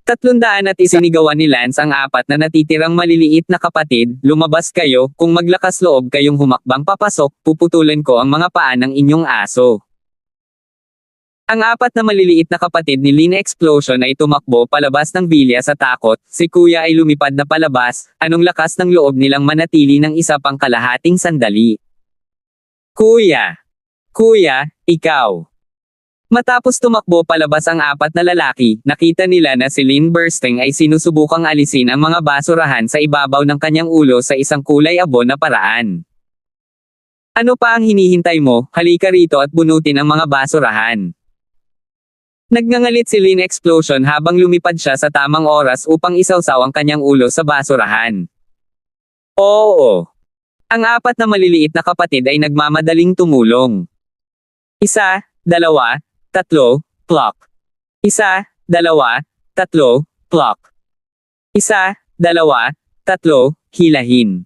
300 at isinigawan ni Lance ang 4 na natitirang maliliit na kapatid, lumabas kayo, kung maglakas loob kayong humakbang papasok, puputulan ko ang mga paa ng inyong aso. Ang 4 na maliliit na kapatid ni Lynn Explosion ay tumakbo palabas ng bilya sa takot, si Kuya ay lumipad na palabas, anong lakas ng loob nilang manatili ng isa pang kalahating sandali. Kuya! Kuya, ikaw! Matapos tumakbo palabas ang 4 na lalaki, nakita nila na si Lynn Burstyn ay sinusubukang alisin ang mga basurahan sa ibabaw ng kanyang ulo sa isang kulay abo na paraan. Ano pa ang hinihintay mo, halika rito at bunutin ang mga basurahan. Nagngangalit si Lynn Explosion habang lumipad siya sa tamang oras upang isawsaw ang kanyang ulo sa basurahan. Oo. Ang 4 na maliliit na kapatid ay nagmamadaling tumulong. 1, 2, 3, plok. 1, 2, 3, plok. 1, 2, 3, hilahin.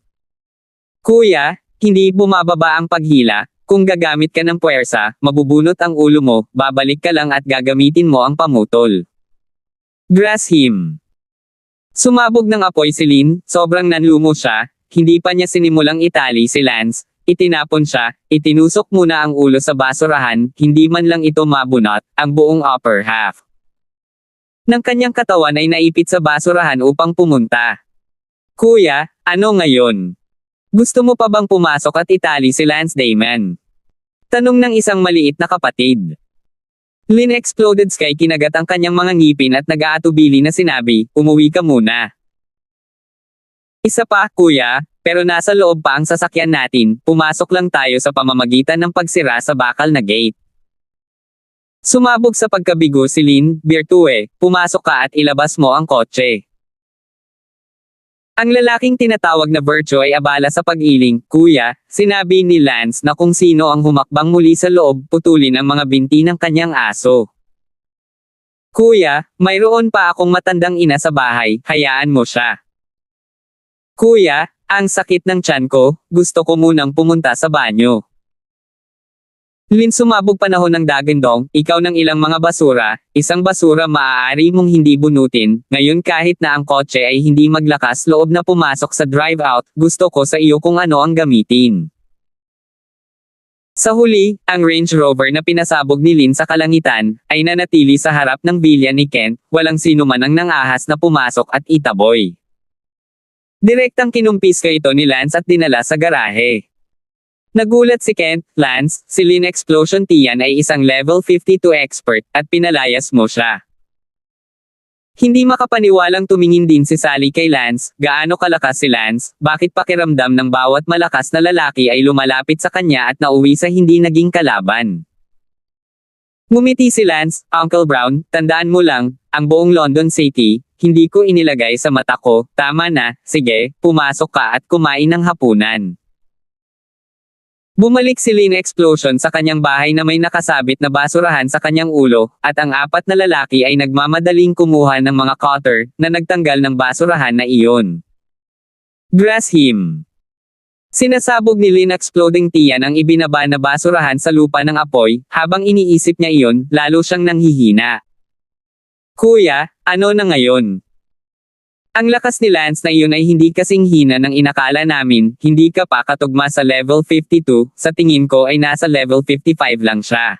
Kuya, hindi bumababa ang paghila, kung gagamit ka ng puwersa, mabubunot ang ulo mo, babalik ka lang at gagamitin mo ang pamutol. Grass him. Sumabog ng apoy si Lynn, sobrang nanlumo siya, hindi pa niya sinimulang itali si Lance. Itinapon siya, itinusok muna ang ulo sa basurahan, hindi man lang ito mabunot, ang buong upper half ng kanyang katawan ay naipit sa basurahan upang pumunta. Kuya, ano ngayon? Gusto mo pa bang pumasok at itali si Lance Damon? Tanong ng isang maliit na kapatid. Lynn Exploded Sky kinagat ang kanyang mga ngipin at nag-aatubili na sinabi, umuwi ka muna. Isa pa, kuya, pero nasa loob pa ang sasakyan natin, pumasok lang tayo sa pamamagitan ng pagsira sa bakal na gate. Sumabog sa pagkabigo si Lynn, Virtue, pumasok ka at ilabas mo ang kotse. Ang lalaking tinatawag na Virtue ay abala sa pag-iling, kuya, sinabi ni Lance na kung sino ang humakbang muli sa loob, putulin ang mga binti ng kanyang aso. Kuya, mayroon pa akong matandang ina sa bahay, hayaan mo siya. Kuya, ang sakit ng tiyan ko, gusto ko munang pumunta sa banyo. Lynn sumabog panahon ng dagandong, ikaw ng ilang mga basura, isang basura maaari mong hindi bunutin, ngayon kahit na ang kotse ay hindi maglakas loob na pumasok sa drive-out, gusto ko sa iyo kung ano ang gamitin. Sa huli, ang Range Rover na pinasabog ni Lynn sa kalangitan, ay nanatili sa harap ng bilya ni Kent, walang sino man ang nangahas na pumasok at itaboy. Direktang kinumpiska ito ni Lance at dinala sa garahe. Nagulat si Kent, Lance, si Lynn Explosion Tian ay isang level 52 expert, at pinalayas mo siya. Hindi makapaniwalang tumingin din si Sally kay Lance, gaano kalakas si Lance, bakit pakiramdam ng bawat malakas na lalaki ay lumalapit sa kanya at nauwi sa hindi naging kalaban. Ngumiti si Lance, Uncle Brown, tandaan mo lang, ang buong London City, hindi ko inilagay sa mata ko, tama na, sige, pumasok ka at kumain ng hapunan. Bumalik si Lynn Explosion sa kanyang bahay na may nakasabit na basurahan sa kanyang ulo, at ang 4 na lalaki ay nagmamadaling kumuha ng mga cutter, na nagtanggal ng basurahan na iyon. Grass him. Sinasabog ni Lynn Exploding Tian ang ibinaba na basurahan sa lupa ng apoy, habang iniisip niya iyon, lalo siyang nanghihina. Kuya, ano na ngayon? Ang lakas ni Lance na iyon ay hindi kasing hina ng inakala namin, hindi ka pa katugma sa level 52, sa tingin ko ay nasa level 55 lang siya.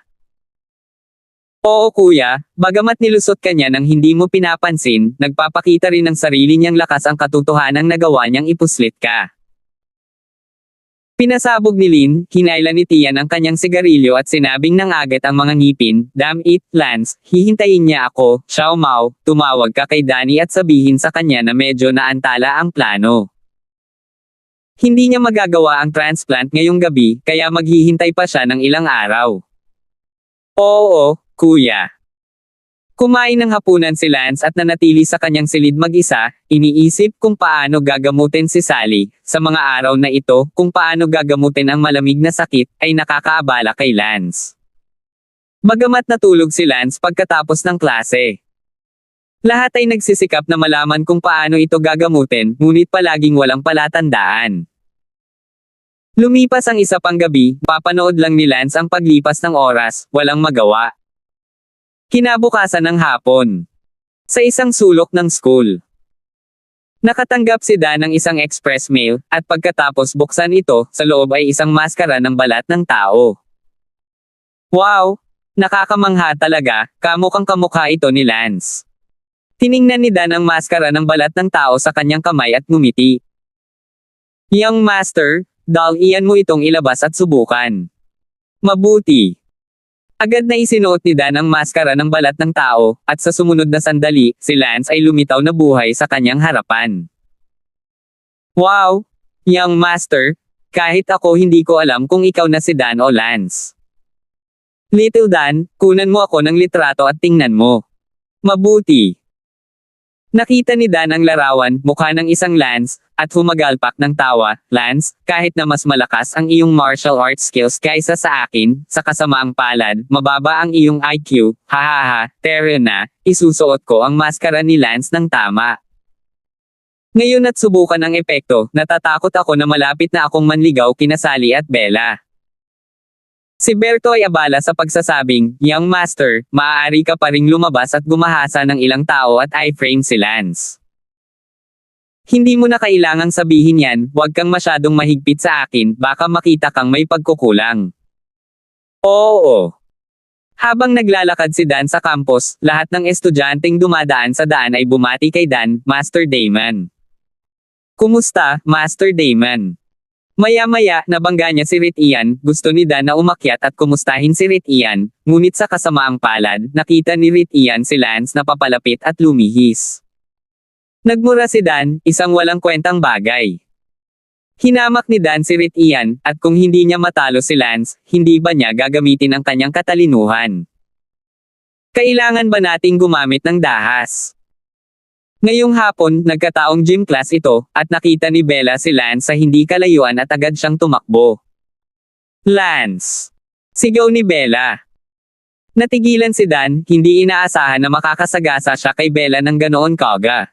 Oo kuya, bagamat nilusot ka niya nang hindi mo pinapansin, nagpapakita rin ng sarili niyang lakas ang katotohanang nagawa niyang ipuslit ka. Pinasabog ni Lynn, hinailan ni Tian ang kanyang sigarilyo at sinabing nangagat ang mga ngipin, damn it, Lance, hihintayin niya ako, Xiao Mao, tumawag ka kay Danny at sabihin sa kanya na medyo naantala ang plano. Hindi niya magagawa ang transplant ngayong gabi, kaya maghihintay pa siya ng ilang araw. Oo, kuya. Kumain ng hapunan si Lance at nanatili sa kanyang silid mag-isa, iniisip kung paano gagamutin si Sally. Sa mga araw na ito, kung paano gagamutin ang malamig na sakit, ay nakakaabala kay Lance. Bagamat natulog si Lance pagkatapos ng klase. Lahat ay nagsisikap na malaman kung paano ito gagamutin, ngunit palaging walang palatandaan. Lumipas ang isa pang gabi, papanood lang ni Lance ang paglipas ng oras, walang magawa. Kinabukasan ng hapon. Sa isang sulok ng school. Nakatanggap si Dan ng isang express mail, at pagkatapos buksan ito, sa loob ay isang maskara ng balat ng tao. Wow! Nakakamangha talaga, kamukhang kamukha ito ni Lance. Tiningnan ni Dan ang maskara ng balat ng tao sa kanyang kamay at ngumiti. Young Master, iyan mo itong ilabas at subukan. Mabuti. Agad na isinuot ni Dan ang maskara ng balat ng tao, at sa sumunod na sandali, si Lance ay lumitaw na buhay sa kanyang harapan. Wow! Young Master, kahit ako hindi ko alam kung ikaw na si Dan o Lance. Little Dan, kunan mo ako ng litrato at tingnan mo. Mabuti. Nakita ni Dan ang larawan, mukha ng isang Lance, at humagalpak ng tawa. Lance, kahit na mas malakas ang iyong martial arts skills kaysa sa akin, sa kasamaang palad, mababa ang iyong IQ, hahaha, tero na, isusuot ko ang maskara ni Lance ng tama. Ngayon at subukan ang epekto, natatakot ako na malapit na akong manligaw kina Sally at Bella. Si Berto ay abala sa pagsasabing, Young Master, maaari ka pa ring lumabas at gumahasa ng ilang tao at i-frame si Lance. Hindi mo na kailangang sabihin yan, huwag kang masyadong mahigpit sa akin, baka makita kang may pagkukulang. Oo. Habang naglalakad si Dan sa campus, lahat ng estudyanteng dumadaan sa daan ay bumati kay Dan, Master Damon. Kumusta, Master Damon? Maya-maya, nabangga niya si Rit Ian, gusto ni Dan na umakyat at kumustahin si Rit Ian, ngunit sa kasamaang palad, nakita ni Rit Ian si Lance na papalapit at lumihis. Nagmura si Dan, isang walang kwentang bagay. Hinamak ni Dan si Rit Ian, at kung hindi niya matalo si Lance, hindi ba niya gagamitin ang kanyang katalinuhan? Kailangan ba nating gumamit ng dahas? Ngayong hapon, nagkataong gym class ito, at nakita ni Bella si Lance sa hindi kalayuan at agad siyang tumakbo. Lance! Sigaw ni Bella. Natigilan si Dan, hindi inaasahan na makakasagasa siya kay Bella ng ganoon kaga.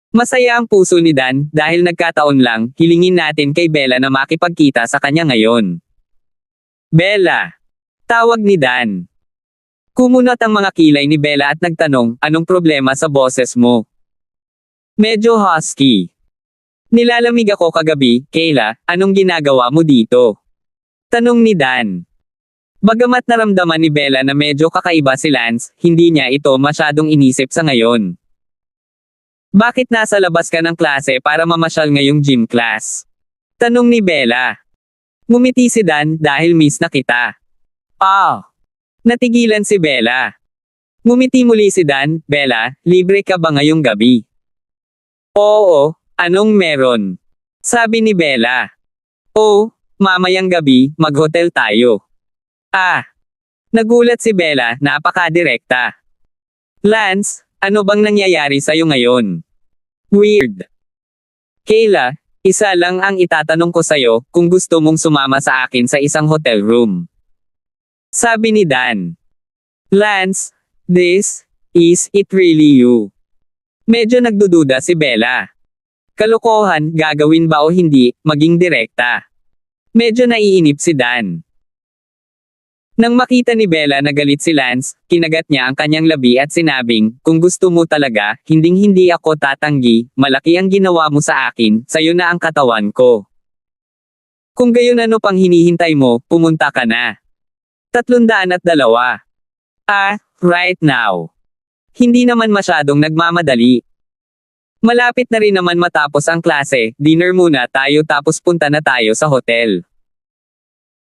Masaya ang puso ni Dan, dahil nagkataon lang, hilingin natin kay Bella na makipagkita sa kanya ngayon. Bella! Tawag ni Dan. Kumunot ang mga kilay ni Bella at nagtanong, anong problema sa boses mo? Medyo husky. Nilalamig ako kagabi, Kayla, anong ginagawa mo dito? Tanong ni Dan. Bagamat naramdaman ni Bella na medyo kakaiba si Lance, hindi niya ito masyadong inisip sa ngayon. Bakit nasa labas ka ng klase para mamasyal ngayong gym class? Tanong ni Bella. Ngumiti si Dan, dahil miss na kita. Natigilan si Bella. Ngumiti muli si Dan, Bella, libre ka ba ngayong gabi? Oo, anong meron? Sabi ni Bella. Oh, mamayang gabi, mag-hotel tayo. Nagulat si Bella, napaka-direkta. Lance, ano bang nangyayari sa'yo ngayon? Weird. Kayla, isa lang ang itatanong ko sa'yo, kung gusto mong sumama sa akin sa isang hotel room. Sabi ni Dan. Lance, is it really you? Medyo nagdududa si Bella. Kalokohan, gagawin ba o hindi, maging direkta. Medyo naiinip si Dan. Nang makita ni Bella na galit si Lance, kinagat niya ang kanyang labi at sinabing, kung gusto mo talaga, hinding-hindi ako tatanggi, malaki ang ginawa mo sa akin, sayo na ang katawan ko. Kung gayon ano pang hinihintay mo, pumunta ka na. 302. Right now. Hindi naman masyadong nagmamadali. Malapit na rin naman matapos ang klase, dinner muna tayo tapos punta na tayo sa hotel.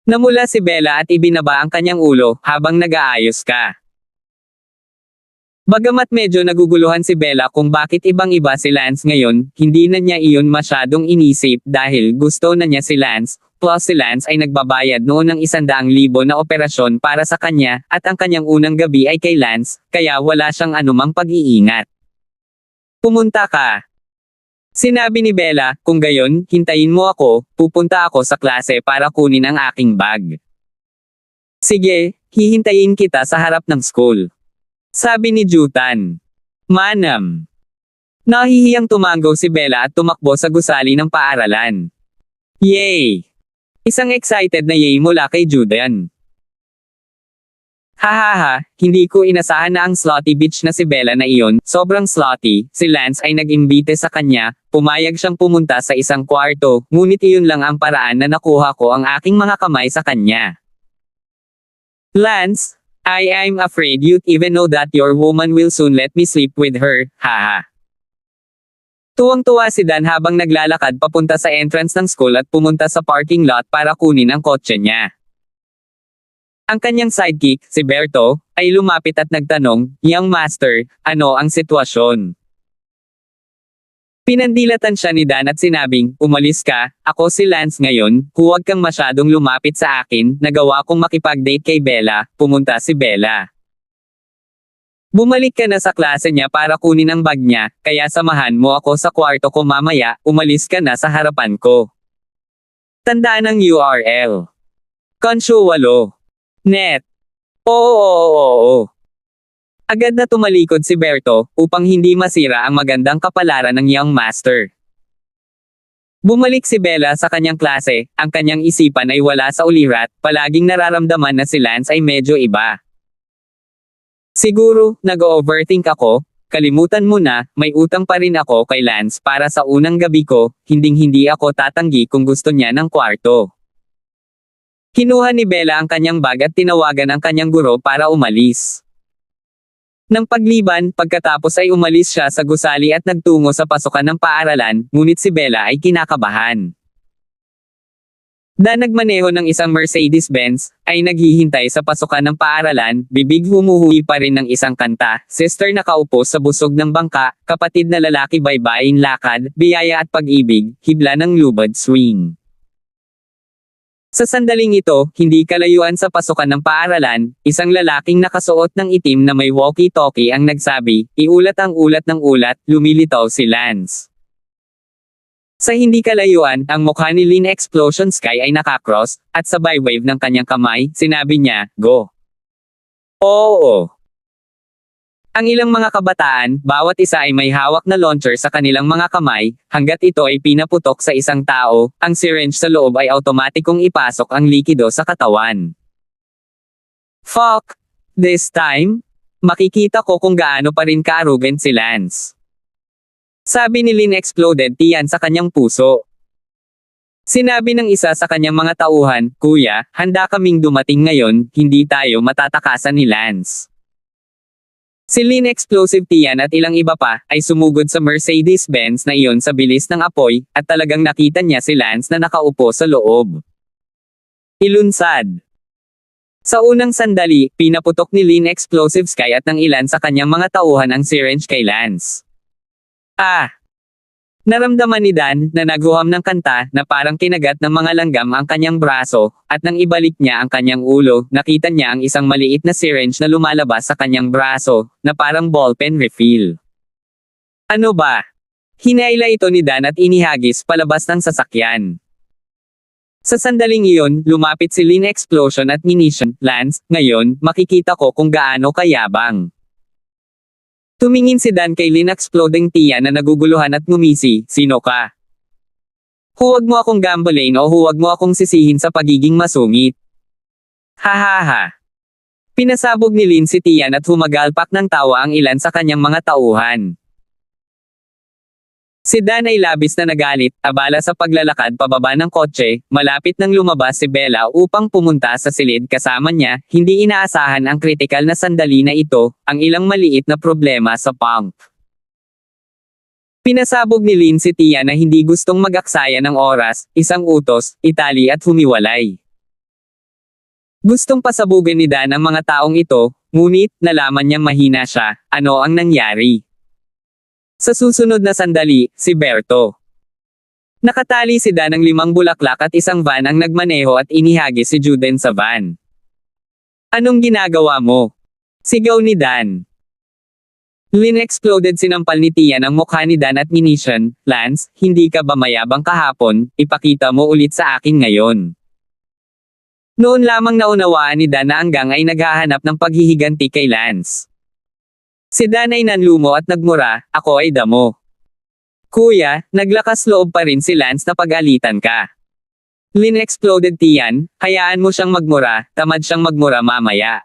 Namula si Bella at ibinaba ang kanyang ulo, habang nag-aayos ka. Bagamat medyo naguguluhan si Bella kung bakit ibang-iba si Lance ngayon, hindi na niya iyon masyadong inisip dahil gusto na niya si Lance, plus si Lance ay nagbabayad noon ng 100,000 na operasyon para sa kanya, at ang kanyang unang gabi ay kay Lance, kaya wala siyang anumang pag-iingat. Pumunta ka. Sinabi ni Bella, kung gayon, hintayin mo ako, pupunta ako sa klase para kunin ang aking bag. Sige, hihintayin kita sa harap ng school. Sabi ni Jutan. Manam. Nahihiyang tumanggaw si Bella at tumakbo sa gusali ng paaralan. Yay! Isang excited na yay mula kay Judan. Hahaha, hindi ko inasahan na ang slutty bitch na si Bella na iyon, sobrang slutty. Si Lance ay nag-imbite sa kanya, pumayag siyang pumunta sa isang kwarto, ngunit iyon lang ang paraan na nakuha ko ang aking mga kamay sa kanya. Lance, I'm afraid you'd even know that your woman will soon let me sleep with her, haha. Tuwang-tuwa si Dan habang naglalakad papunta sa entrance ng school at pumunta sa parking lot para kunin ang kotse niya. Ang kanyang sidekick, si Berto, ay lumapit at nagtanong, "Young master, ano ang sitwasyon?" Pinandilatan siya ni Dan at sinabing, "Umalis ka, ako si Lance ngayon, huwag kang masyadong lumapit sa akin, nagawa kong makipag-date kay Bella." Pumunta si Bella. "Bumalik ka na sa klase niya para kunin ang bag niya, kaya samahan mo ako sa kwarto ko mamaya, umalis ka na sa harapan ko." Tandaan ang URL. Consyo 8. Net. Oo. Agad na tumalikod si Berto, upang hindi masira ang magandang kapalaran ng young master. Bumalik si Bella sa kanyang klase, ang kanyang isipan ay wala sa ulirat, palaging nararamdaman na si Lance ay medyo iba. "Siguro, nag-overthink ako, kalimutan mo na, may utang pa rin ako kay Lance para sa unang gabi ko, hinding-hindi ako tatanggi kung gusto niya ng kwarto." Kinuha ni Bella ang kanyang bag at tinawagan ang kanyang guro para umalis. Nang pagliban, pagkatapos ay umalis siya sa gusali at nagtungo sa pasukan ng paaralan, ngunit si Bella ay kinakabahan. Dan nagmaneho ng isang Mercedes-Benz, ay naghihintay sa pasukan ng paaralan, bibig humuhuwi pa rin ng isang kanta, sister nakaupo sa busog ng bangka, kapatid na lalaki baybayin lakad, biyaya at pag-ibig, hibla ng lubad swing. Sa sandaling ito, hindi kalayuan sa pasukan ng paaralan, isang lalaking nakasuot ng itim na may walkie-talkie ang nagsabi, "Iulat ang ulat ng ulat," lumilitaw si Lance. Sa hindi kalayuan, ang mukha ni Lynn Explosion Sky ay nakakross, at sabay wave ng kanyang kamay, sinabi niya, "Go." Oo. Ang ilang mga kabataan, bawat isa ay may hawak na launcher sa kanilang mga kamay, hanggat ito ay pinaputok sa isang tao, ang syringe sa loob ay automatikong ipasok ang likido sa katawan. Fuck! This time? Makikita ko kung gaano pa rin ka-arrogant si Lance. Sabi ni Lynn Exploded tiyan sa kanyang puso. Sinabi ng isa sa kanyang mga tauhan, "Kuya, handa kaming dumating ngayon, hindi tayo matatakasan ni Lance." Si Lynn Explosive Tian at ilang iba pa, ay sumugod sa Mercedes-Benz na iyon sa bilis ng apoy, at talagang nakita niya si Lance na nakaupo sa loob. Ilunsad. Sa unang sandali, pinaputok ni Lynn Explosive Sky at ng ilan sa kanyang mga tauhan ang syringe kay Lance. Naramdaman ni Dan, na naghuham ng kanta, na parang kinagat ng mga langgam ang kanyang braso, at nang ibalik niya ang kanyang ulo, nakita niya ang isang maliit na syringe na lumalabas sa kanyang braso, na parang ballpen refill. Ano ba? Hinaila ito ni Dan at inihagis palabas ng sasakyan. Sa sandaling iyon, lumapit si Lynn Explosion at Munition, "Lance, ngayon, makikita ko kung gaano kayabang." Tumingin si Dan kay Lynn Exploding Tia na naguguluhan at ngumisi, "Sino ka? Huwag mo akong gambalain o huwag mo akong sisihin sa pagiging masungit." Hahaha. Pinasabog ni Lynn si Tian at humagalpak ng tawa ang ilan sa kanyang mga tauhan. Si Dan ay labis na nagalit, abala sa paglalakad pababa ng kotse, malapit nang lumabas si Bella upang pumunta sa silid kasama niya, hindi inaasahan ang kritikal na sandali na ito, ang ilang maliit na problema sa pump. Pinasabog ni Lynn si Tia na hindi gustong mag-aksaya ng oras, isang utos, itali at humiwalay. Gustong pasabugin ni Dan ang mga taong ito, ngunit, nalaman niyang mahina siya, ano ang nangyari. Sa susunod na sandali, si Berto. Nakatali si Dan ng 5 bulaklak at isang van ang nagmaneho at inihagis si Juden sa van. "Anong ginagawa mo?" sigaw ni Dan. Lynn Exploded sinampal ni Tian ang mukha ni Dan at Munition, "Lance, hindi ka ba mayabang kahapon, ipakita mo ulit sa akin ngayon." Noon lamang naunawaan ni Dan na ang gang ay naghahanap ng paghihiganti kay Lance. Si Dan ay nanlumo at nagmura, "Ako ay damo." "Kuya, naglakas loob pa rin si Lance na pag-alitan ka." Lynn Exploded Tian, "Hayaan mo siyang magmura, tamad siyang magmura mamaya."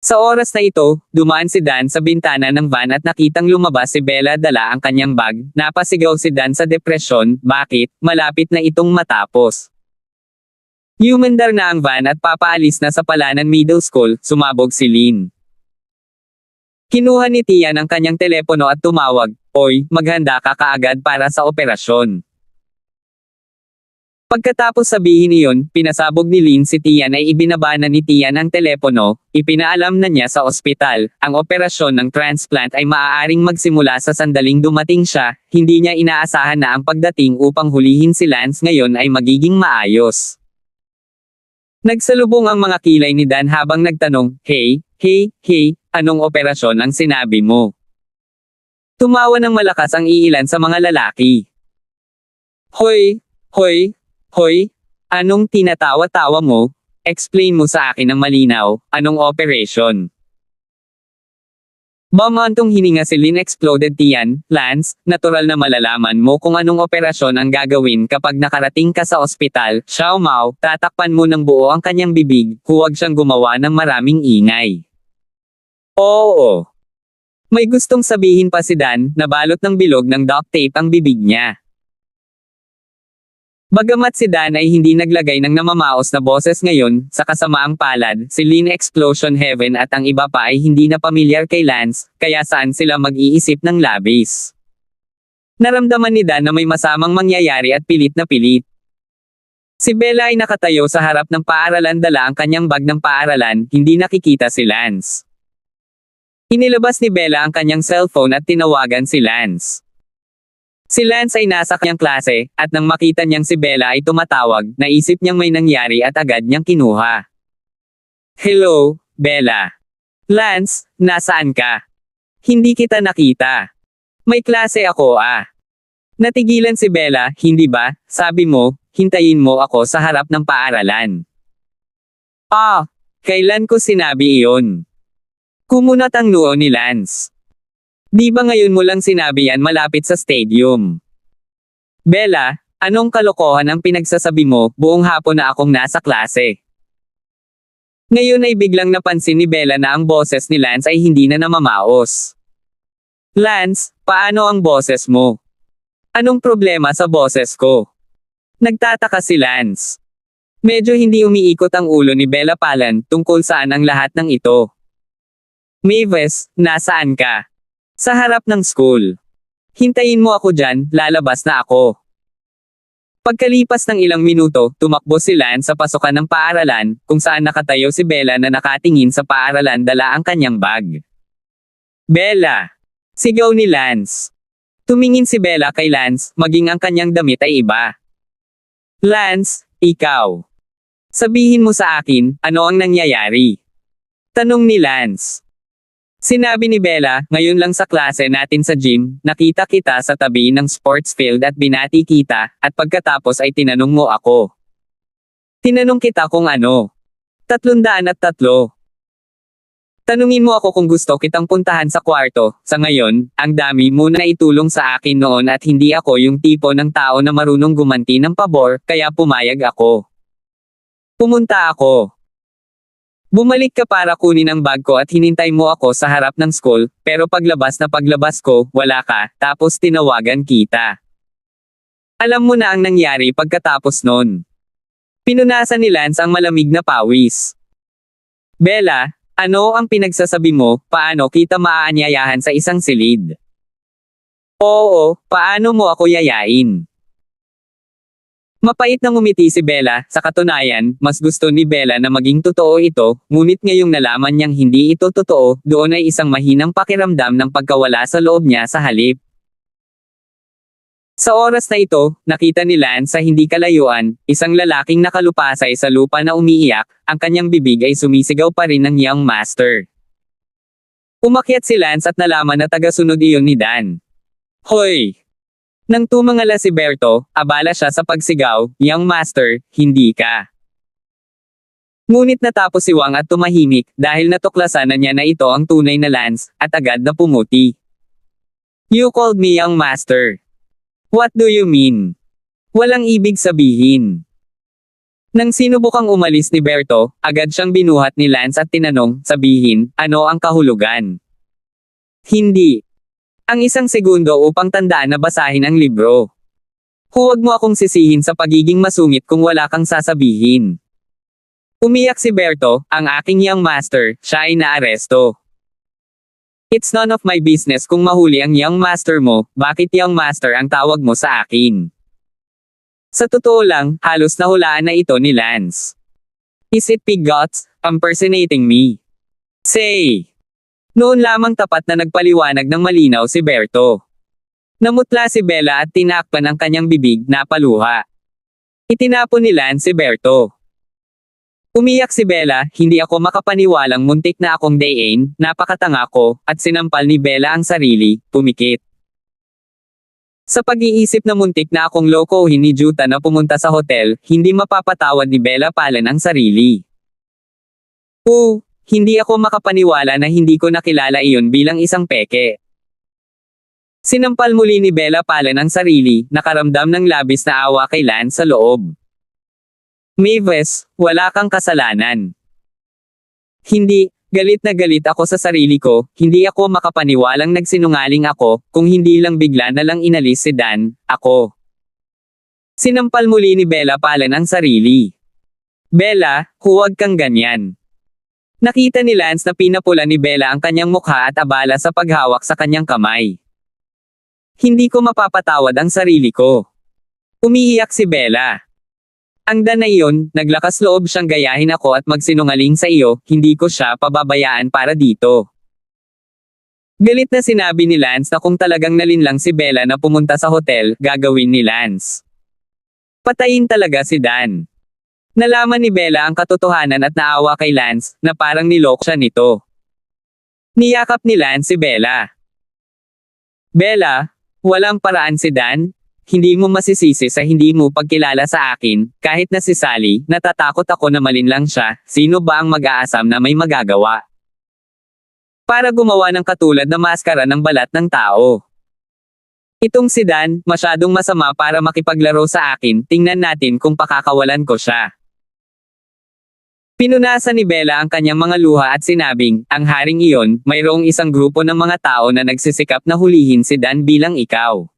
Sa oras na ito, dumaan si Dan sa bintana ng van at nakitang lumabas si Bella dala ang kanyang bag. Napasigaw si Dan sa depresyon, bakit? Malapit na itong matapos. Humandar na ang van at papaalis na sa Palanan Middle School, sumabog si Lynn. Kinuha ni Tian ang kanyang telepono at tumawag, "Oy, maghanda ka kaagad para sa operasyon." Pagkatapos sabihin iyon, pinasabog ni Lynn si Tian ay ibinaba na ni Tian ang telepono, ipinaalam na niya sa ospital, ang operasyon ng transplant ay maaaring magsimula sa sandaling dumating siya, hindi niya inaasahan na ang pagdating upang hulihin si Lance ngayon ay magiging maayos. Nagsalubong ang mga kilay ni Dan habang nagtanong, hey, anong operasyon ang sinabi mo? Tumawa ng malakas ang iilan sa mga lalaki. Hoy, anong tinatawa-tawa mo? Explain mo sa akin ng malinaw, anong operation? Bumantong hininga si Lynn. Exploded Tian, Lance, natural na malalaman mo kung anong operasyon ang gagawin kapag nakarating ka sa ospital. Xiao Mao, tatakpan mo ng buo ang kanyang bibig, huwag siyang gumawa ng maraming ingay. Oo. May gustong sabihin pa si Dan, nabalot ng bilog ng duct tape ang bibig niya. Bagamat si Dan ay hindi naglagay ng namamaos na boses ngayon, sa kasamaang palad, si Lynn Explosion Heaven at ang iba pa ay hindi na pamilyar kay Lance, kaya saan sila mag-iisip ng labis. Naramdaman ni Dan na may masamang mangyayari at pilit na pilit. Si Bella ay nakatayo sa harap ng paaralan, dala ang kanyang bag ng paaralan, hindi nakikita si Lance. Inilabas ni Bella ang kanyang cellphone at tinawagan si Lance. Si Lance ay nasa kanyang klase, at nang makita niyang si Bella ay tumatawag, naisip niyang may nangyari at agad niyang kinuha. Hello, Bella. Lance, nasaan ka? Hindi kita nakita. May klase ako ah. Natigilan si Bella, hindi ba? Sabi mo, hintayin mo ako sa harap ng paaralan. Kailan ko sinabi iyon? Kumunat ang noo ni Lance. Di ba ngayon mo lang sinabi yan malapit sa stadium? Bella, anong kalokohan ang pinagsasabi mo, buong hapon na akong nasa klase? Ngayon ay biglang napansin ni Bella na ang boses ni Lance ay hindi na namamaos. Lance, paano ang boses mo? Anong problema sa boses ko? Nagtataka si Lance. Medyo hindi umiikot ang ulo ni Bella Palan tungkol saan ang lahat ng ito. Mavis, nasaan ka? Sa harap ng school. Hintayin mo ako dyan, lalabas na ako. Pagkalipas ng ilang minuto, tumakbo si Lance sa pasukan ng paaralan, kung saan nakatayo si Bella na nakatingin sa paaralan dala ang kanyang bag. Bella! Sigaw ni Lance. Tumingin si Bella kay Lance, maging ang kanyang damit ay iba. Lance, ikaw. Sabihin mo sa akin, ano ang nangyayari? Tanong ni Lance. Sinabi ni Bella, ngayon lang sa klase natin sa gym, nakita kita sa tabi ng sports field at binati kita, at pagkatapos ay tinanong mo ako. Tinanong kita kung ano. 303. Tanungin mo ako kung gusto kitang puntahan sa kwarto. Sa ngayon, ang dami mo na itulong sa akin noon at hindi ako yung tipo ng tao na marunong gumanti ng pabor, kaya pumayag ako. Pumunta ako. Bumalik ka para kunin ang bag ko at hinintay mo ako sa harap ng school, pero paglabas ko, wala ka, tapos tinawagan kita. Alam mo na ang nangyari pagkatapos nun. Pinunasan ni Lance ang malamig na pawis. Bella, ano ang pinagsasabi mo, paano kita maaanyayahan sa isang silid? Oo, paano mo ako yayain? Mapait na ngumiti si Bella, sa katunayan, mas gusto ni Bella na maging totoo ito, ngunit ngayong nalaman niyang hindi ito totoo, doon ay isang mahinang pakiramdam ng pagkawala sa loob niya sa halip. Sa oras na ito, nakita ni Lance sa hindi kalayuan, isang lalaking nakalupasay sa lupa na umiiyak, ang kanyang bibig ay sumisigaw pa rin ng young master. Umakyat si Lance at nalaman na tagasunod iyon ni Dan. Hoy! Nang tumangala si Berto, abala siya sa pagsigaw, young master, hindi ka. Ngunit natapos si Wang at tumahimik, dahil natuklasan na niya na ito ang tunay na Lance, at agad na pumuti. You called me young master. What do you mean? Walang ibig sabihin. Nang sinubukang umalis ni Berto, agad siyang binuhat ni Lance at tinanong, sabihin, ano ang kahulugan? Hindi. Ang isang segundo upang tandaan na basahin ang libro. Huwag mo akong sisihin sa pagiging masungit kung wala kang sasabihin. Umiyak si Berto, ang aking young master, siya ay naaresto. It's none of my business kung mahuli ang young master mo, bakit young master ang tawag mo sa akin? Sa totoo lang, halos nahulaan na ito ni Lance. Is it pig guts, impersonating me? Say! Noon lamang tapat na nagpaliwanag ng malinaw si Berto. Namutla si Bella at tinakpan ang kanyang bibig na paluha. Itinapon ni Lance si Berto. Umiyak si Bella, hindi ako makapaniwalang muntik na akong dayin, napakatanga ko, at sinampal ni Bella ang sarili, pumikit. Sa pag-iisip na muntik na akong lokohin ni Juta na pumunta sa hotel, hindi mapapatawad ni Bella Pallen ang sarili. Hindi ako makapaniwala na hindi ko nakilala iyon bilang isang peke. Sinampal muli ni Bella Pallen ang sarili, nakaramdam ng labis na awa kay Lance sa loob. Mavis, wala kang kasalanan. Hindi, galit na galit ako sa sarili ko, hindi ako makapaniwalang nagsinungaling ako, kung hindi lang bigla na lang inalis si Dan, ako. Sinampal muli ni Bella Pallen ang sarili. Bella, huwag kang ganyan. Nakita ni Lance na pinapula ni Bella ang kanyang mukha at abala sa paghawak sa kanyang kamay. Hindi ko mapapatawad ang sarili ko. Umiiyak si Bella. Ang Dan na iyon, naglakas loob siyang gayahin ako at magsinungaling sa iyo, hindi ko siya pababayaan para dito. Galit na sinabi ni Lance na kung talagang nalinlang si Bella na pumunta sa hotel, gagawin ni Lance. Patayin talaga si Dan. Nalaman ni Bella ang katotohanan at naawa kay Lance, na parang niloko siya nito. Niyakap ni Lance si Bella. Bella, walang paraan si Dan, hindi mo masisisi sa hindi mo pagkilala sa akin, kahit na si Sally, natatakot ako na malinlang siya, sino ba ang mag-aasam na may magagawa? Para gumawa ng katulad na maskara ng balat ng tao. Itong si Dan, masyadong masama para makipaglaro sa akin, tingnan natin kung pakakawalan ko siya. Pinunasan ni Bella ang kanyang mga luha at sinabing, ang haring iyon, mayroong isang grupo ng mga tao na nagsisikap na hulihin si Dan bilang ikaw.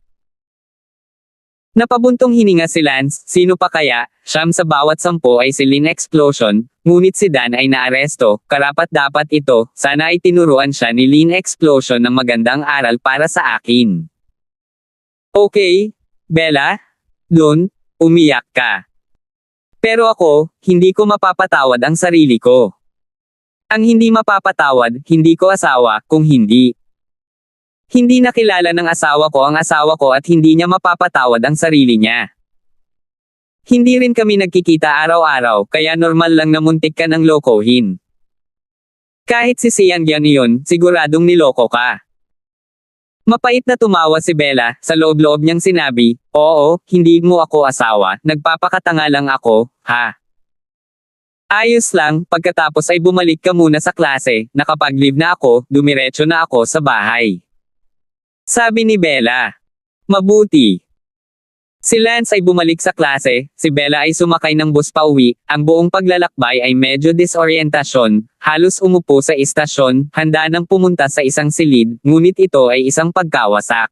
Napabuntong hininga si Lance, sino pa kaya, siyam sa bawat 10 ay si Lynn Explosion, ngunit si Dan ay naaresto, karapat dapat ito, sana ay tinuruan siya ni Lynn Explosion ng magandang aral para sa akin. Okay, Bella? Dun, umiyak ka. Pero ako, hindi ko mapapatawad ang sarili ko. Ang hindi mapapatawad, hindi ko asawa, kung hindi. Hindi nakilala ng asawa ko ang asawa ko at hindi niya mapapatawad ang sarili niya. Hindi rin kami nagkikita araw-araw, kaya normal lang na muntik ka ng lokohin. Kahit si Sian Gyan iyon, siguradong niloko ka. Mapait na tumawa si Bella, sa loob-loob niyang sinabi, oo, hindi mo ako asawa, nagpapakatanga lang ako, ha? Ayos lang, pagkatapos ay bumalik ka muna sa klase, nakapag-leave na ako, dumiretso na ako sa bahay. Sabi ni Bella. Mabuti. Si Lance ay bumalik sa klase, si Bella ay sumakay ng bus pauwi, ang buong paglalakbay ay medyo disorientasyon, halos umupo sa istasyon, handa nang pumunta sa isang silid, ngunit ito ay isang pagkawasak.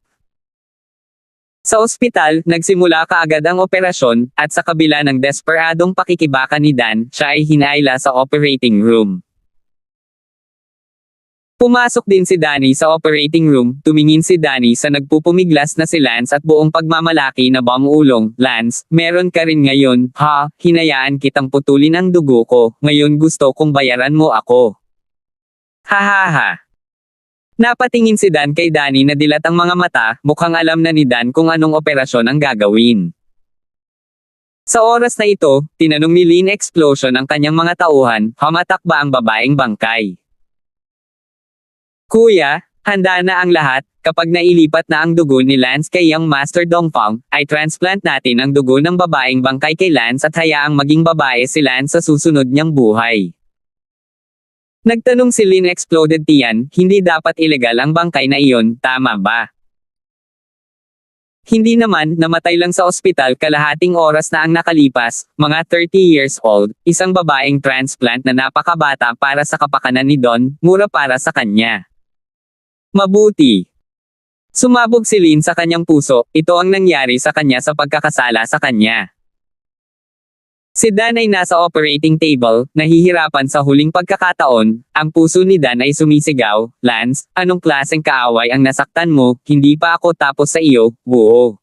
Sa ospital, nagsimula kaagad ang operasyon, at sa kabila ng desperadong pakikibaka ni Dan, siya ay hinaila sa operating room. Pumasok din si Danny sa operating room, tumingin si Danny sa nagpupumiglas na si Lance at buong pagmamalaki na bamulong, Lance, meron ka rin ngayon, ha, hinayaan kitang putulin ang dugo ko, ngayon gusto kong bayaran mo ako. Hahaha. Napatingin si Dan kay Danny na dilat ang mga mata, mukhang alam na ni Dan kung anong operasyon ang gagawin. Sa oras na ito, tinanong ni Lynn Explosion ang kanyang mga tauhan, hamatak ba ang babaeng bangkay? Kuya, handa na ang lahat, kapag nailipat na ang dugo ni Lance kay Young Master Dongfang, ay transplant natin ang dugo ng babaeng bangkay kay Lance at hayaang maging babae si Lance sa susunod niyang buhay. Nagtanong si Lynn Exploded Tian, hindi dapat ilegal ang bangkay na iyon, tama ba? Hindi naman, namatay lang sa ospital kalahating oras na ang nakalipas, mga 30 years old, isang babaeng transplant na napakabata para sa kapakanan ni Don, mura para sa kanya. Mabuti. Sumabog si Lynn sa kanyang puso, ito ang nangyari sa kanya sa pagkakasala sa kanya. Si Dan ay nasa operating table, nahihirapan sa huling pagkakataon, ang puso ni Dan ay sumisigaw, Lance, anong klaseng kaaway ang nasaktan mo, hindi pa ako tapos sa iyo, buo.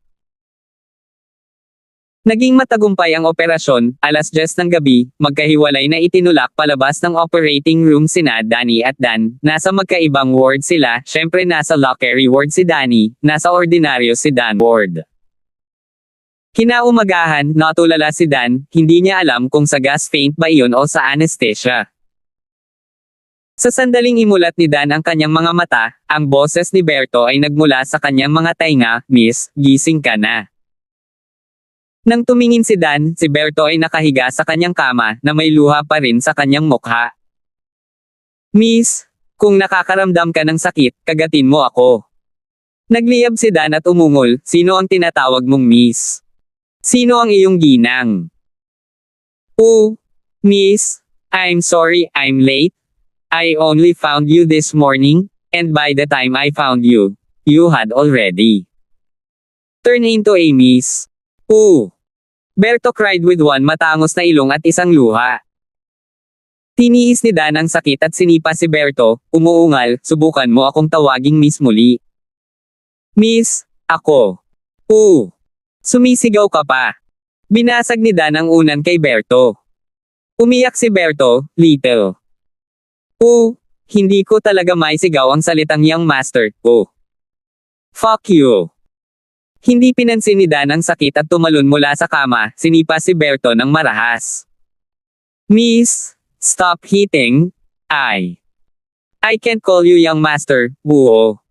Naging matagumpay ang operasyon, 10:00 ng gabi, magkahiwalay na itinulak palabas ng operating room sina Danny at Dan, nasa magkaibang ward sila, syempre nasa lockery ward si Danny, nasa ordinaryo si Dan ward. Kinaumagahan, natulala si Dan, hindi niya alam kung sa gas faint ba iyon o sa anesthesia. Sa sandaling imulat ni Dan ang kanyang mga mata, ang boses ni Berto ay nagmula sa kanyang mga tainga, Miss, gising ka na. Nang tumingin si Dan, si Berto ay nakahiga sa kanyang kama, na may luha pa rin sa kanyang mukha. Miss, kung nakakaramdam ka ng sakit, kagatin mo ako. Nagliyab si Dan at umungol, sino ang tinatawag mong Miss? Sino ang iyong ginang? Oh, Miss, I'm sorry I'm late. I only found you this morning, and by the time I found you, you had already turned into a miss. Oh. Berto cried with one matangos na ilong at isang luha. Tiniis ni Dan ang sakit at sinipa si Berto, umuungal, subukan mo akong tawaging Miss muli. Miss, ako. Oh. Sumisigaw ka pa. Binasag ni Dan ang unan kay Berto. Umiyak si Berto, little. Oh, hindi ko talaga maisigaw ang salitang young master ko. Fuck you. Hindi pinansin ni Dan ang sakit at tumalon mula sa kama, sinipa si Berto ng marahas. Miss, stop hitting. I can't call you young master, buo.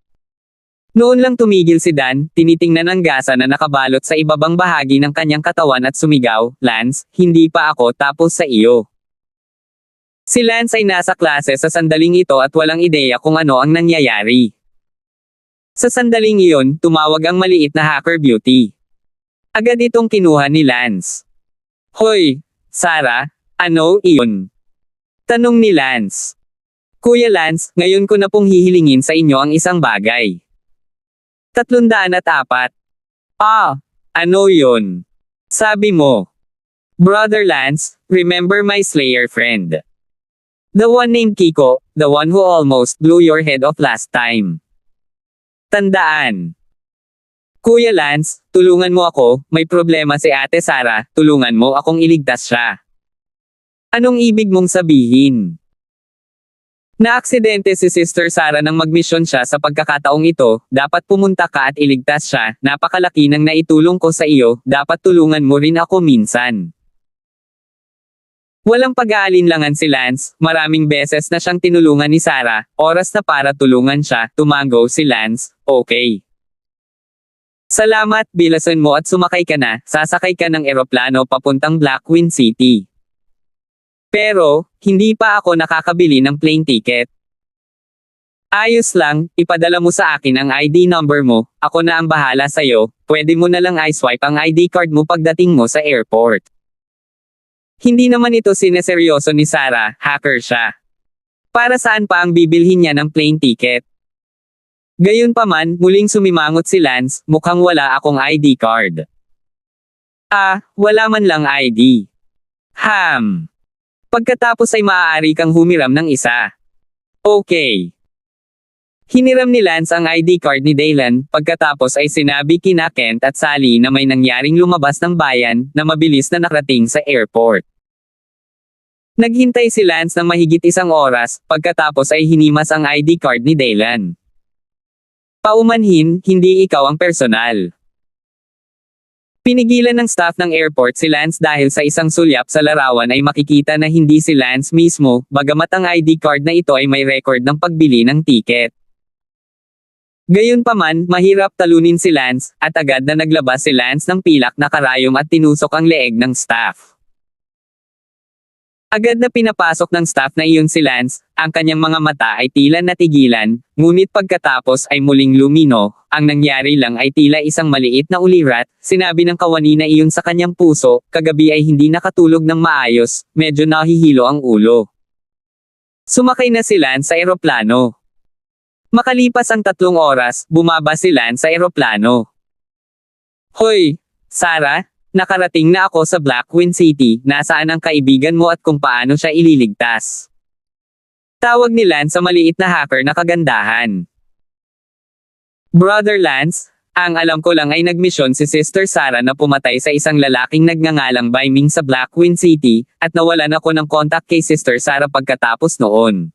Noon lang tumigil si Dan, tinitingnan ang gasa na nakabalot sa ibabang bahagi ng kanyang katawan at sumigaw, Lance, hindi pa ako tapos sa iyo. Si Lance ay nasa klase sa sandaling ito at walang ideya kung ano ang nangyayari. Sa sandaling iyon, tumawag ang maliit na hacker beauty. Agad itong kinuha ni Lance. Hoy, Sarah, ano iyon? Tanong ni Lance. Kuya Lance, ngayon ko na pong hihilingin sa inyo ang isang bagay. 304. Ah, ano yun? Sabi mo. Brother Lance, remember my Slayer friend. The one named Kiko, the one who almost blew your head off last time. Tandaan. Kuya Lance, tulungan mo ako, may problema si Ate Sarah, tulungan mo akong iligtas siya. Anong ibig mong sabihin? Naaksidente si Sister Sarah nang magmisyon siya sa pagkakataong ito, dapat pumunta ka at iligtas siya, napakalaki ng naitulong ko sa iyo, dapat tulungan mo rin ako minsan. Walang pag-aalinlangan si Lance, maraming beses na siyang tinulungan ni Sarah, oras na para tulungan siya, tumango si Lance, okay. Salamat, bilasan mo at sumakay ka na, sasakay ka ng eroplano papuntang Blackwing City. Pero, hindi pa ako nakakabili ng plane ticket. Ayos lang, ipadala mo sa akin ang ID number mo, ako na ang bahala sa'yo, pwede mo na lang i-swipe ang ID card mo pagdating mo sa airport. Hindi naman ito sineseryoso ni Sarah, hacker siya. Para saan pa ang bibilhin niya ng plane ticket? Gayunpaman, muling sumimangot si Lance, mukhang wala akong ID card. Ah, wala man lang ID. Pagkatapos ay maaari kang humiram ng isa. Okay. Hiniram ni Lance ang ID card ni Daylan, pagkatapos ay sinabi kina Kent at Sally na may nangyaring lumabas ng bayan, na mabilis na nakarating sa airport. Naghintay si Lance ng mahigit 1 oras, pagkatapos ay hinimas ang ID card ni Daylan. Paumanhin, hindi ikaw ang personal. Pinigilan ng staff ng airport si Lance dahil sa isang sulyap sa larawan ay makikita na hindi si Lance mismo, bagamat ang ID card na ito ay may record ng pagbili ng tiket. Gayunpaman, mahirap talunin si Lance, at agad na naglabas si Lance ng pilak na karayom at tinusok ang leeg ng staff. Agad na pinapasok ng staff na iyon si Lance, ang kanyang mga mata ay tila natigilan, ngunit pagkatapos ay muling lumino, ang nangyari lang ay tila isang maliit na ulirat, sinabi ng kawani na iyon sa kanyang puso, kagabi ay hindi nakatulog ng maayos, medyo nahihilo ang ulo. Sumakay na si Lance sa eroplano. Makalipas ang 3 oras, bumaba si Lance sa eroplano. Hoy, Sarah, nakarating na ako sa Blackwing City, nasaan ang kaibigan mo at kung paano siya ililigtas? Tawag ni Lance sa maliit na hacker na kagandahan. Brother Lance, ang alam ko lang ay nagmisyon si Sister Sarah na pumatay sa isang lalaking nagngangalang Baiming sa Blackwing City, at nawalan ako ng contact kay Sister Sarah pagkatapos noon.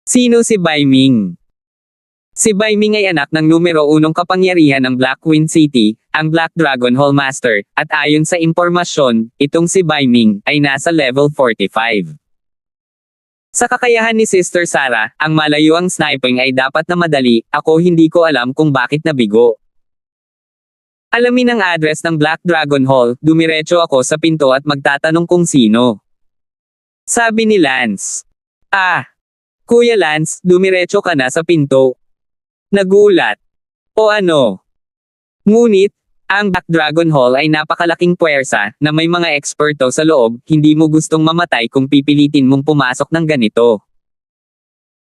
Sino si Baiming? Si Baiming ay anak ng numero 1 kapangyarihan ng Blackwing City, ang Black Dragon Hall Master, at ayon sa impormasyon, itong si Baiming ay nasa level 45. Sa kakayahan ni Sister Sarah, ang malayuang sniping ay dapat na madali, ako hindi ko alam kung bakit nabigo. Alamin ang address ng Black Dragon Hall, dumiretso ako sa pinto at magtatanong kung sino. Sabi ni Lance. Kuya Lance, dumiretso ka na sa pinto. Nagulat. O ano? Ngunit, ang Black Dragon Hall ay napakalaking puwersa, na may mga eksperto sa loob, hindi mo gustong mamatay kung pipilitin mong pumasok ng ganito.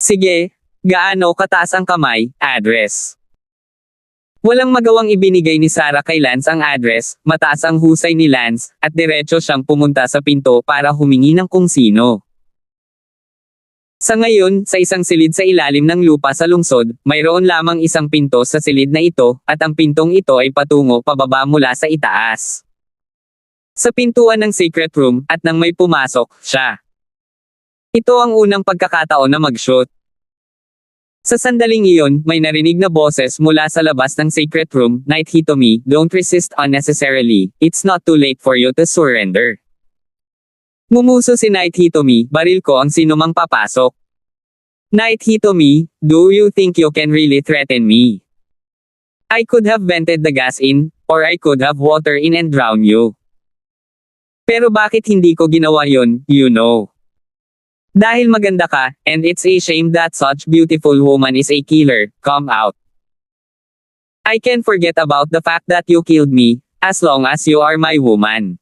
Sige, gaano kataas ang kamay, address. Walang magawang ibinigay ni Sarah kay Lance ang address, mataas ang husay ni Lance, at diretso siyang pumunta sa pinto para humingi ng kung sino. Sa ngayon, sa isang silid sa ilalim ng lupa sa lungsod, mayroon lamang isang pinto sa silid na ito, at ang pintong ito ay patungo pababa mula sa itaas. Sa pintuan ng secret room, at nang may pumasok, siya. Ito ang unang pagkakataon na mag-shoot. Sa sandaling iyon, may narinig na boses mula sa labas ng secret room, Night Hitomi, don't resist unnecessarily, it's not too late for you to surrender. Ngumuso si Night Hitomi, baril ko ang sinumang papasok. Night Hitomi, do you think you can really threaten me? I could have vented the gas in, or I could have water in and drown you. Pero bakit hindi ko ginawa yun, you know? Dahil maganda ka, and it's a shame that such beautiful woman is a killer, come out. I can forget about the fact that you killed me, as long as you are my woman.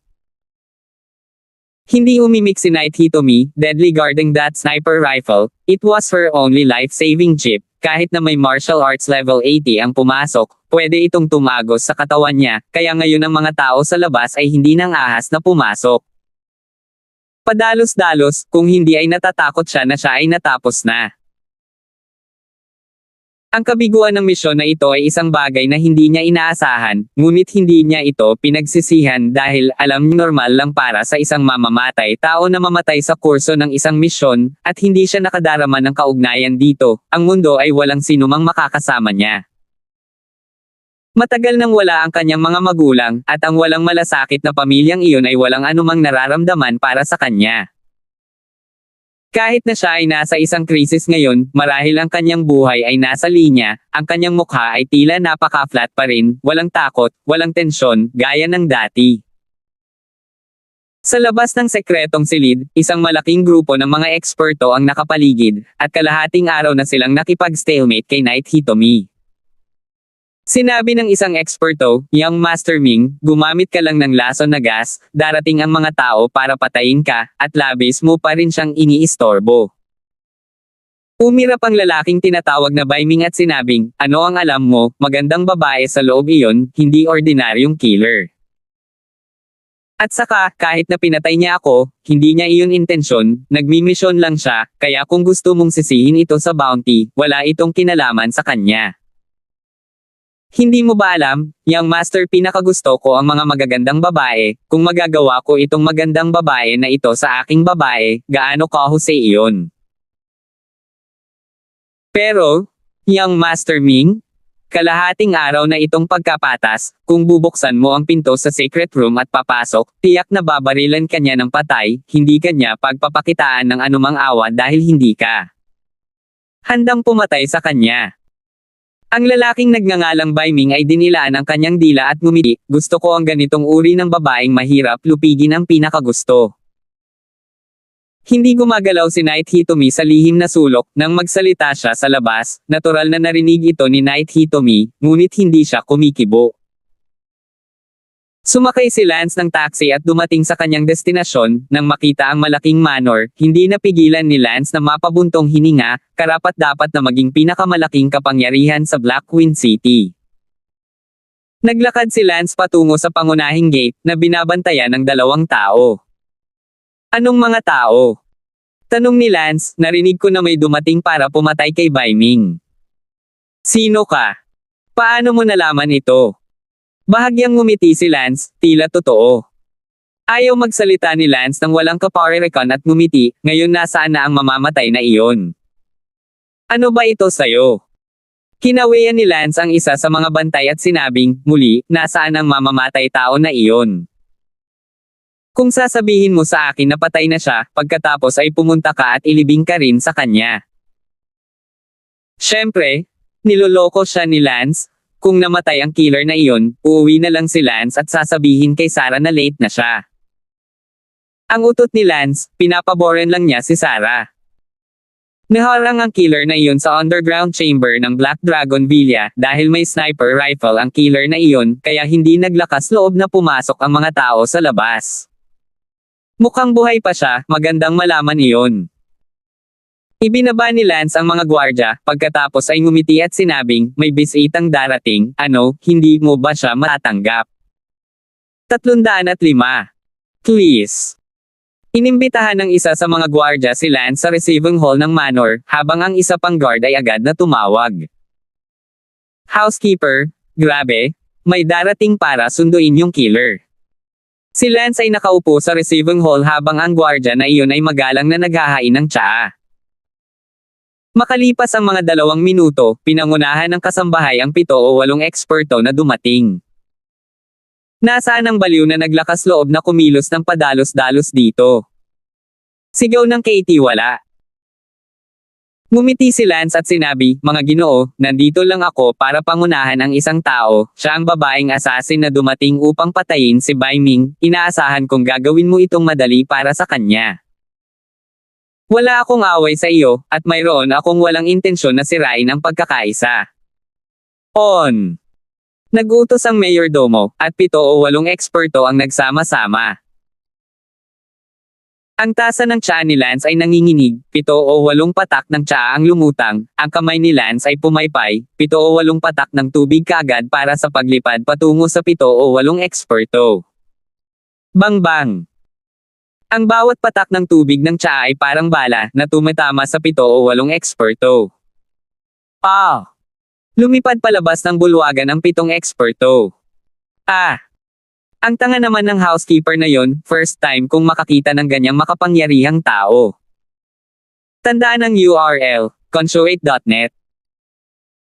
Hindi umimik si Night Hitomi, deadly guarding that sniper rifle, it was her only life-saving chip, kahit na may martial arts level 80 ang pumasok, pwede itong tumagos sa katawan niya, kaya ngayon ang mga tao sa labas ay hindi nang ahas na pumasok. Padalos-dalos, kung hindi ay natatakot siya na siya ay natapos na. Ang kabiguan ng misyon na ito ay isang bagay na hindi niya inaasahan, ngunit hindi niya ito pinagsisihan dahil alam niya normal lang para sa isang mamamatay tao na mamatay sa kurso ng isang misyon, at hindi siya nakadarama ng kaugnayan dito, ang mundo ay walang sinumang makakasama niya. Matagal nang wala ang kanyang mga magulang, at ang walang malasakit na pamilyang iyon ay walang anumang nararamdaman para sa kanya. Kahit na siya ay nasa isang krisis ngayon, marahil ang kanyang buhay ay nasa linya, ang kanyang mukha ay tila napaka-flat pa rin, walang takot, walang tensyon, gaya ng dati. Sa labas ng sekretong silid, isang malaking grupo ng mga eksperto ang nakapaligid, at kalahating araw na silang nakipag-stalemate kay Night Hitomi. Sinabi ng isang eksperto, Young Master Ming, gumamit ka lang ng lason na gas, darating ang mga tao para patayin ka, at labis mo pa rin siyang iniistorbo. Umirap ang lalaking tinatawag na Baiming at sinabing, ano ang alam mo, magandang babae sa loob iyon, hindi ordinaryong killer. At saka, kahit na pinatay niya ako, hindi niya iyon intensyon, nagmimisyon lang siya, kaya kung gusto mong sisihin ito sa bounty, wala itong kinalaman sa kanya. Hindi mo ba alam, Young Master, pinakagusto ko ang mga magagandang babae, kung magagawa ko itong magandang babae na ito sa aking babae, gaano kahusay iyon. Pero, Young Master Ming, kalahating araw na itong pagkapatas, kung bubuksan mo ang pinto sa secret room at papasok, tiyak na babarilan kanya ng patay, hindi kanya pagpapakitaan ng anumang awa dahil hindi ka handang pumatay sa kanya. Ang lalaking nagngangalang Baiming ay dinilaan ang kanyang dila at ngumiti, gusto ko ang ganitong uri ng babaeng mahirap lupigin ang pinakagusto. Hindi gumagalaw si Night Hitomi sa lihim na sulok, nang magsalita siya sa labas, natural na narinig ito ni Night Hitomi, ngunit hindi siya kumikibo. Sumakay si Lance ng taxi at dumating sa kanyang destinasyon, nang makita ang malaking manor, hindi napigilan ni Lance na mapabuntong hininga, karapat-dapat na maging pinakamalaking kapangyarihan sa Blackwind City. Naglakad si Lance patungo sa pangunahing gate, na binabantayan ng 2 tao. Anong mga tao? Tanong ni Lance, narinig ko na may dumating para pumatay kay Bai Ming. Sino ka? Paano mo nalaman ito? Bahagyang ngumiti si Lance, tila totoo. Ayaw magsalita ni Lance nang walang kaparerekan at ngumiti, ngayon nasaan na ang mamamatay na iyon? Ano ba ito sayo? Kinawian ni Lance ang isa sa mga bantay at sinabing, muli, nasaan ang mamamatay tao na iyon? Kung sasabihin mo sa akin na patay na siya, pagkatapos ay pumunta ka at ilibing ka rin sa kanya. Siyempre, niloloko siya ni Lance. Kung namatay ang killer na iyon, uuwi na lang si Lance at sasabihin kay Sarah na late na siya. Ang utot ni Lance, pinapaboran lang niya si Sarah. Naharang ang killer na iyon sa underground chamber ng Black Dragon Villa dahil may sniper rifle ang killer na iyon, kaya hindi naglakas loob na pumasok ang mga tao sa labas. Mukhang buhay pa siya, magandang malaman iyon. Ibinaba ni Lance ang mga gwardya, pagkatapos ay ngumiti at sinabing, may bisitang darating, hindi mo ba siya matatanggap? 305. Please. Inimbitahan ng isa sa mga gwardya si Lance sa receiving hall ng manor, habang ang isa pang guard ay agad na tumawag. Housekeeper, grabe, may darating para sunduin yung killer. Si Lance ay nakaupo sa receiving hall habang ang gwardya na iyon ay magalang na naghahain ng tsaa. Makalipas ang mga 2 minuto, pinangunahan ng kasambahay ang 7 o 8 eksperto na dumating. Nasaan ang baliw na naglakas loob na kumilos ng padalos-dalos dito? Sigaw ng Katie, wala. Ngumiti si Lance at sinabi, mga ginoo, nandito lang ako para pangunahan ang isang tao, siya ang babaeng assassin na dumating upang patayin si Bai Ming, inaasahan kong gagawin mo itong madali para sa kanya. Wala akong away sa iyo, at mayroon akong walang intensyon na sirain ang pagkakaisa. On! Nag-utos ang mayordomo, at 7 o 8 eksperto ang nagsama-sama. Ang tasa ng tsaa ni Lance ay nanginginig, 7 o 8 patak ng tsaa ang lumutang, ang kamay ni Lance ay pumaypay, 7 o 8 patak ng tubig kaagad para sa paglipad patungo sa 7 o 8 eksperto. Bang-bang! Ang bawat patak ng tubig ng tsaa ay parang bala na tumatama sa 7 o 8 eksperto. Lumipad palabas ng bulwagan ang 7 eksperto. Ang tanga naman ng housekeeper na yon, first time kung makakita ng ganyang makapangyarihang tao. Tandaan ang URL, consuate.net.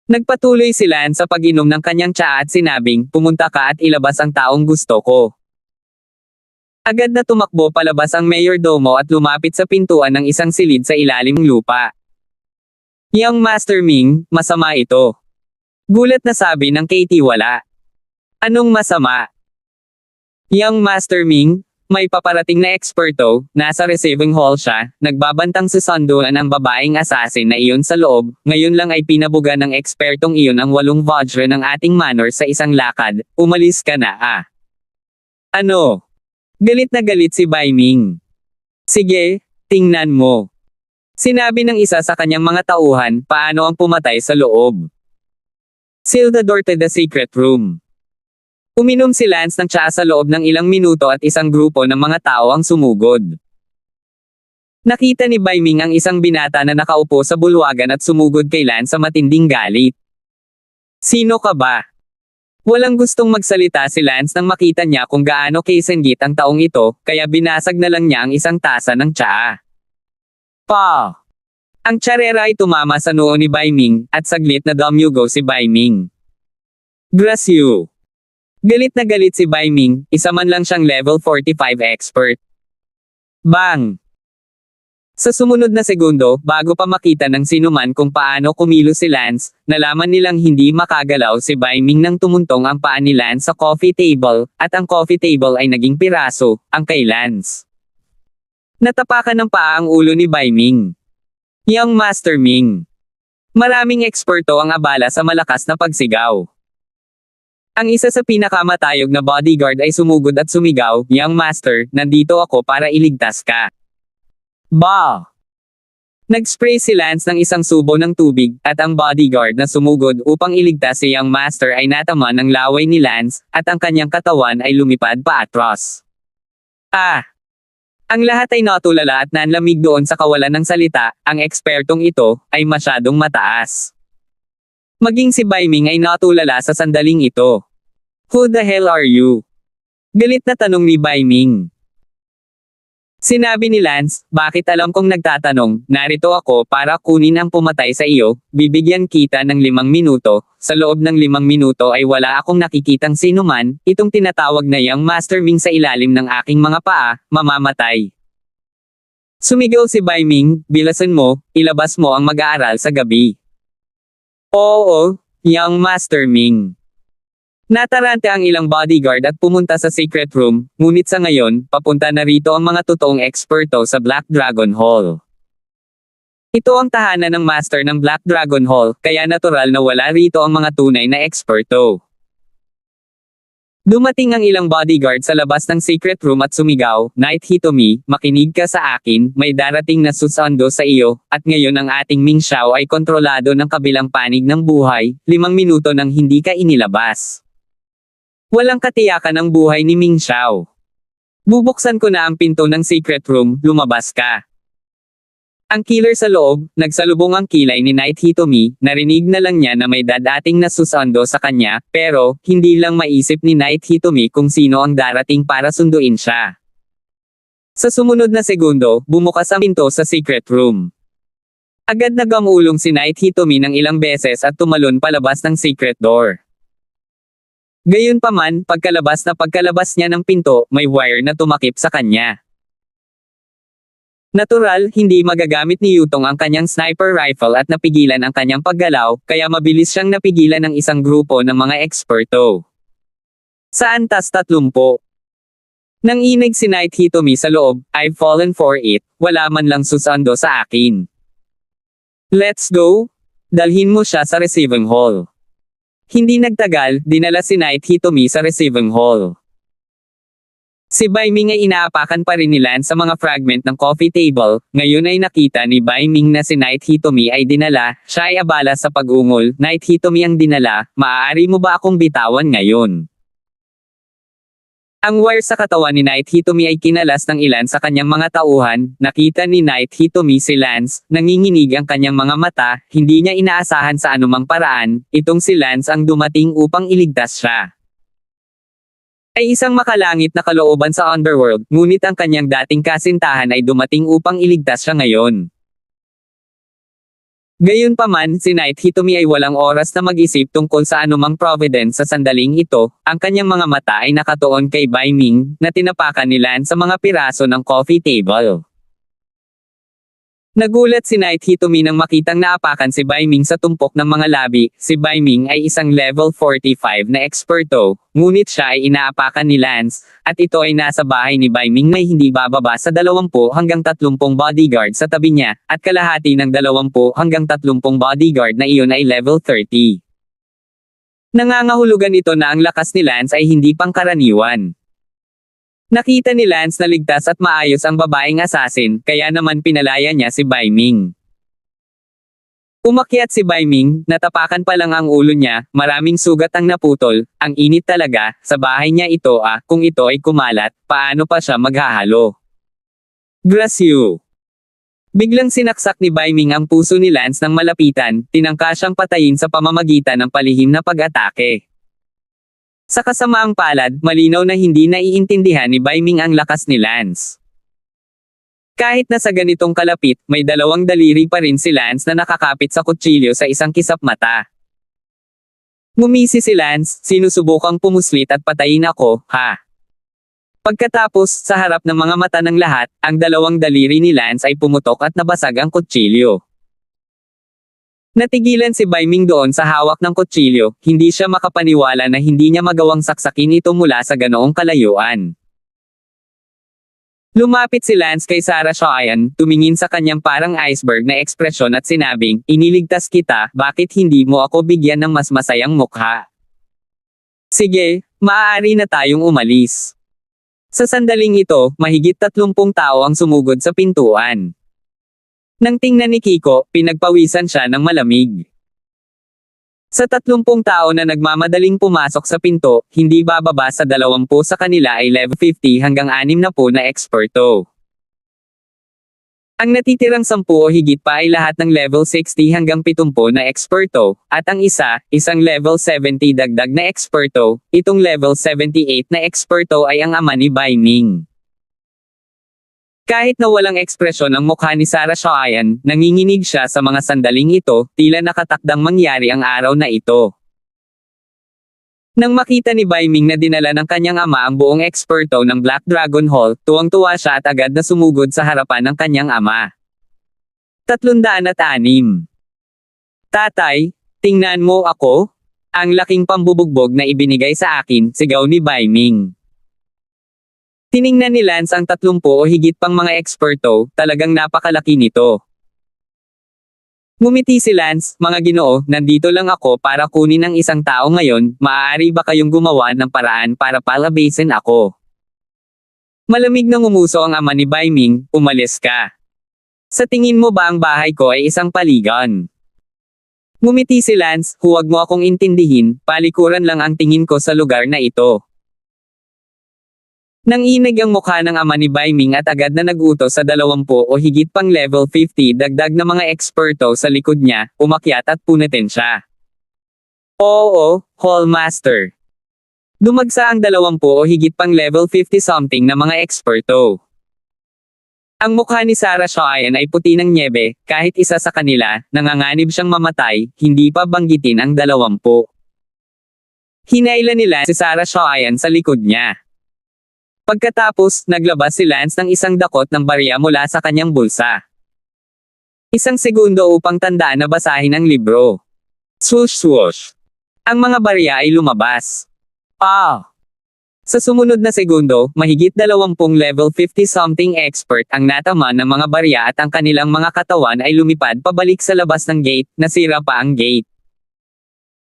Nagpatuloy si Lance sa pag-inom ng kanyang tsaa at sinabing, pumunta ka at ilabas ang taong gusto ko. Agad na tumakbo palabas ang mayordomo at lumapit sa pintuan ng isang silid sa ilalim ng lupa. Young Master Ming, masama ito. Gulat na sabi ng Katie, wala. Anong masama? Young Master Ming, may paparating na eksperto, nasa receiving hall siya, nagbabantang susunduan ang babaeng assassin na iyon sa loob, ngayon lang ay pinabuga ng ekspertong iyon ang 8 vajra ng ating manor sa isang lakad, umalis ka na Ano? Galit na galit si Bai Ming. Sige, tingnan mo. Sinabi ng isa sa kanyang mga tauhan, paano ang pumatay sa loob. Seal the door to the secret room. Uminom si Lance ng tsaa sa loob ng ilang minuto at isang grupo ng mga tao ang sumugod. Nakita ni Bai Ming ang isang binata na nakaupo sa bulwagan at sumugod kay Lance sa matinding galit. Sino ka ba? Walang gustong magsalita si Lance nang makita niya kung gaano kaisenggit ang taong ito, kaya binasag na lang niya ang isang tasa ng tsaa. Ang tsarera ay tumama sa noo ni Bai Ming, at saglit na dumyugo si Bai Ming. Grasyo! Galit na galit si Bai Ming, isa man lang siyang level 45 expert. Bang! Sa sumunod na segundo, bago pa makita ng sinuman kung paano kumilos si Lance, nalaman nilang hindi makagalaw si Bai Ming nang tumuntong ang paa ni Lance sa coffee table, at ang coffee table ay naging piraso, ang kay Lance. Natapakan ng paa ang ulo ni Bai Ming. Young Master Ming. Maraming eksperto ang abala sa malakas na pagsigaw. Ang isa sa pinakamatayog na bodyguard ay sumugod at sumigaw, "Young Master, nandito ako para iligtas ka." Ba! Nag-spray si Lance ng isang subo ng tubig, at ang bodyguard na sumugod upang iligtas si Young Master ay nataman ng laway ni Lance, at ang kanyang katawan ay lumipad paatras. Ang lahat ay natulala at nanlamig doon sa kawalan ng salita, ang ekspertong ito, ay masyadong mataas. Maging si Bai Ming ay natulala sa sandaling ito. "Who the hell are you?" Galit na tanong ni Bai Ming. Sinabi ni Lance, "Bakit alam kong nagtatanong, narito ako para kunin ang pumatay sa iyo, bibigyan kita ng 5 minuto, sa loob ng 5 minuto ay wala akong nakikitang sinuman, itong tinatawag na Young Master Ming sa ilalim ng aking mga paa, mamamatay." Sumigaw si Bai Ming, "Bilasan mo, ilabas mo ang mag-aaral sa gabi." "Oo, Young Master Ming." Natarante ang ilang bodyguard at pumunta sa secret room, ngunit sa ngayon, papunta na rito ang mga totoong eksperto sa Black Dragon Hall. Ito ang tahanan ng master ng Black Dragon Hall, kaya natural na wala rito ang mga tunay na eksperto. Dumating ang ilang bodyguard sa labas ng secret room at sumigaw, "Knight Hitomi, makinig ka sa akin, may darating na susando sa iyo, at ngayon ang ating Ming Xiao ay kontrolado ng kabilang panig ng buhay, 5 minuto nang hindi ka inilabas. Walang katiyakan ang buhay ni Ming Xiao. Bubuksan ko na ang pinto ng secret room, lumabas ka." Ang killer sa loob, nagsalubong ang kilay ni Knight Hitomi, narinig na lang niya na may dadating na susando sa kanya, pero, hindi lang maisip ni Knight Hitomi kung sino ang darating para sunduin siya. Sa sumunod na segundo, bumukas ang pinto sa secret room. Agad nagamulong si Knight Hitomi ng ilang beses at tumalon palabas ng secret door. Gayunpaman, pagkalabas niya ng pinto, may wire na tumakip sa kanya. Natural, hindi magagamit ni Yutong ang kanyang sniper rifle at napigilan ang kanyang paggalaw, kaya mabilis siyang napigilan ng isang grupo ng mga eksperto. Sa antas 30. Nang inig si Knight Hitomi sa loob, "I've fallen for it, wala man lang susando sa akin. Let's go. Dalhin mo siya sa receiving hall." Hindi nagtagal, dinala si Knight Hitomi sa receiving hall. Si Bai Ming ay inaapakan pa rin ni Lance sa mga fragment ng coffee table, ngayon ay nakita ni Bai Ming na si Knight Hitomi ay dinala, siya ay abala sa pag-ungol, "Knight Hitomi ang dinala, maaari mo ba akong bitawan ngayon?" Ang wire sa katawan ni Knight Hitomi ay kinalas ng ilan sa kanyang mga tauhan, nakita ni Knight Hitomi si Lance, nanginginig ang kanyang mga mata, hindi niya inaasahan sa anumang paraan, itong si Lance ang dumating upang iligtas siya. Ay isang makalangit na kalooban sa underworld, ngunit ang kanyang dating kasintahan ay dumating upang iligtas siya ngayon. Gayunpaman, si Knight Hitomi ay walang oras na mag-isip tungkol sa anumang providence sa sandaling ito, ang kanyang mga mata ay nakatuon kay Bai Ming, na tinapakan ni Lance sa mga piraso ng coffee table. Nagulat si Knight Hitomi nang makitang naapakan si Bai Ming sa tumpok ng mga labi. Si Bai Ming ay isang level 45 na eksperto, ngunit siya ay inaapakan ni Lance, at ito ay nasa bahay ni Bai Ming may hindi bababa sa 20 hanggang 30 bodyguard sa tabi niya, at kalahati ng 20 hanggang 30 bodyguard na iyon ay level 30. Nangangahulugan ito na ang lakas ni Lance ay hindi pangkaraniwan. Nakita ni Lance na ligtas at maayos ang babaeng assassin, kaya naman pinalaya niya si Bai Ming. Umakyat si Bai Ming, natapakan pa lang ang ulo niya, maraming sugat ang naputol, ang init talaga, sa bahay niya ito kung ito ay kumalat, paano pa siya maghahalo? Gracieux. Biglang sinaksak ni Bai Ming ang puso ni Lance ng malapitan, tinangka siyang patayin sa pamamagitan ng palihim na pag-atake. Sa kasamaang palad, malinaw na hindi naiintindihan ni Bai Ming ang lakas ni Lance. Kahit na sa ganitong kalapit, may 2 daliri pa rin si Lance na nakakapit sa kutsilyo sa isang kisap mata. Ngumisi si Lance, "Sinusubukang pumuslit at patayin ako, ha?" Pagkatapos, sa harap ng mga mata ng lahat, ang 2 daliri ni Lance ay pumutok at nabasag ang kutsilyo. Natigilan si Bai Ming doon sa hawak ng kutsilyo, hindi siya makapaniwala na hindi niya magawang saksakin ito mula sa ganoong kalayuan. Lumapit si Lance kay Sarah Shayan, tumingin sa kanyang parang iceberg na ekspresyon at sinabing, iniligtas kita, bakit hindi mo ako bigyan ng mas masayang mukha? Sige, maaari na tayong umalis. Sa sandaling ito, mahigit 30 tao ang sumugod sa pintuan. Nang tingnan ni Kiko, pinagpawisan siya ng malamig. Sa 30 tao na nagmamadaling pumasok sa pinto, hindi bababa sa 20 sa kanila ay level 50 hanggang 60 na eksperto. Ang natitirang 10 o higit pa ay lahat ng level 60 hanggang 70 na eksperto, at ang isang level 70 dagdag na eksperto, itong level 78 na eksperto ay ang ama ni Bai Ming. Kahit na walang ekspresyon ang mukha ni Sarah Shayan, nanginginig siya sa mga sandaling ito, tila nakatakdang mangyari ang araw na ito. Nang makita ni Bai Ming na dinala ng kanyang ama ang buong eksperto ng Black Dragon Hall, tuwang-tuwa siya at agad na sumugod sa harapan ng kanyang ama. 306. Tatay, tingnan mo ako? Ang laking pambubugbog na ibinigay sa akin, sigaw ni Bai Ming. Tiningnan ni Lance ang 30 o higit pang mga eksperto, talagang napakalaki nito. Ngumiti si Lance, mga ginoo, nandito lang ako para kunin ang isang tao ngayon, maaari ba kayong gumawa ng paraan para palabasin ako? Malamig na ngumuso ang ama ni Bai Ming, umalis ka. Sa tingin mo ba ang bahay ko ay isang paligan? Ngumiti si Lance, huwag mo akong intindihin, palikuran lang ang tingin ko sa lugar na ito. Nanginig ang mukha ng ama ni Bai Ming at agad na nag-utos sa 20 o higit pang level 50 dagdag na mga eksperto sa likod niya, umakyat at punutin siya. Oo, Hallmaster. Dumagsa ang 20 o higit pang level 50-something na mga eksperto. Ang mukha ni Sarah Shayan ay puti ng nyebe, kahit isa sa kanila, nanganganib siyang mamatay, hindi pa banggitin ang 20. Hinailan nila si Sarah Shayan sa likod niya. Pagkatapos, naglabas si Lance ng isang dakot ng barya mula sa kanyang bulsa. Isang segundo upang tandaan na basahin ang libro. Swoosh swoosh. Ang mga barya ay lumabas. Sa sumunod na segundo, mahigit 20 level 50-something expert ang natama ng mga barya at ang kanilang mga katawan ay lumipad pabalik sa labas ng gate, nasira pa ang gate.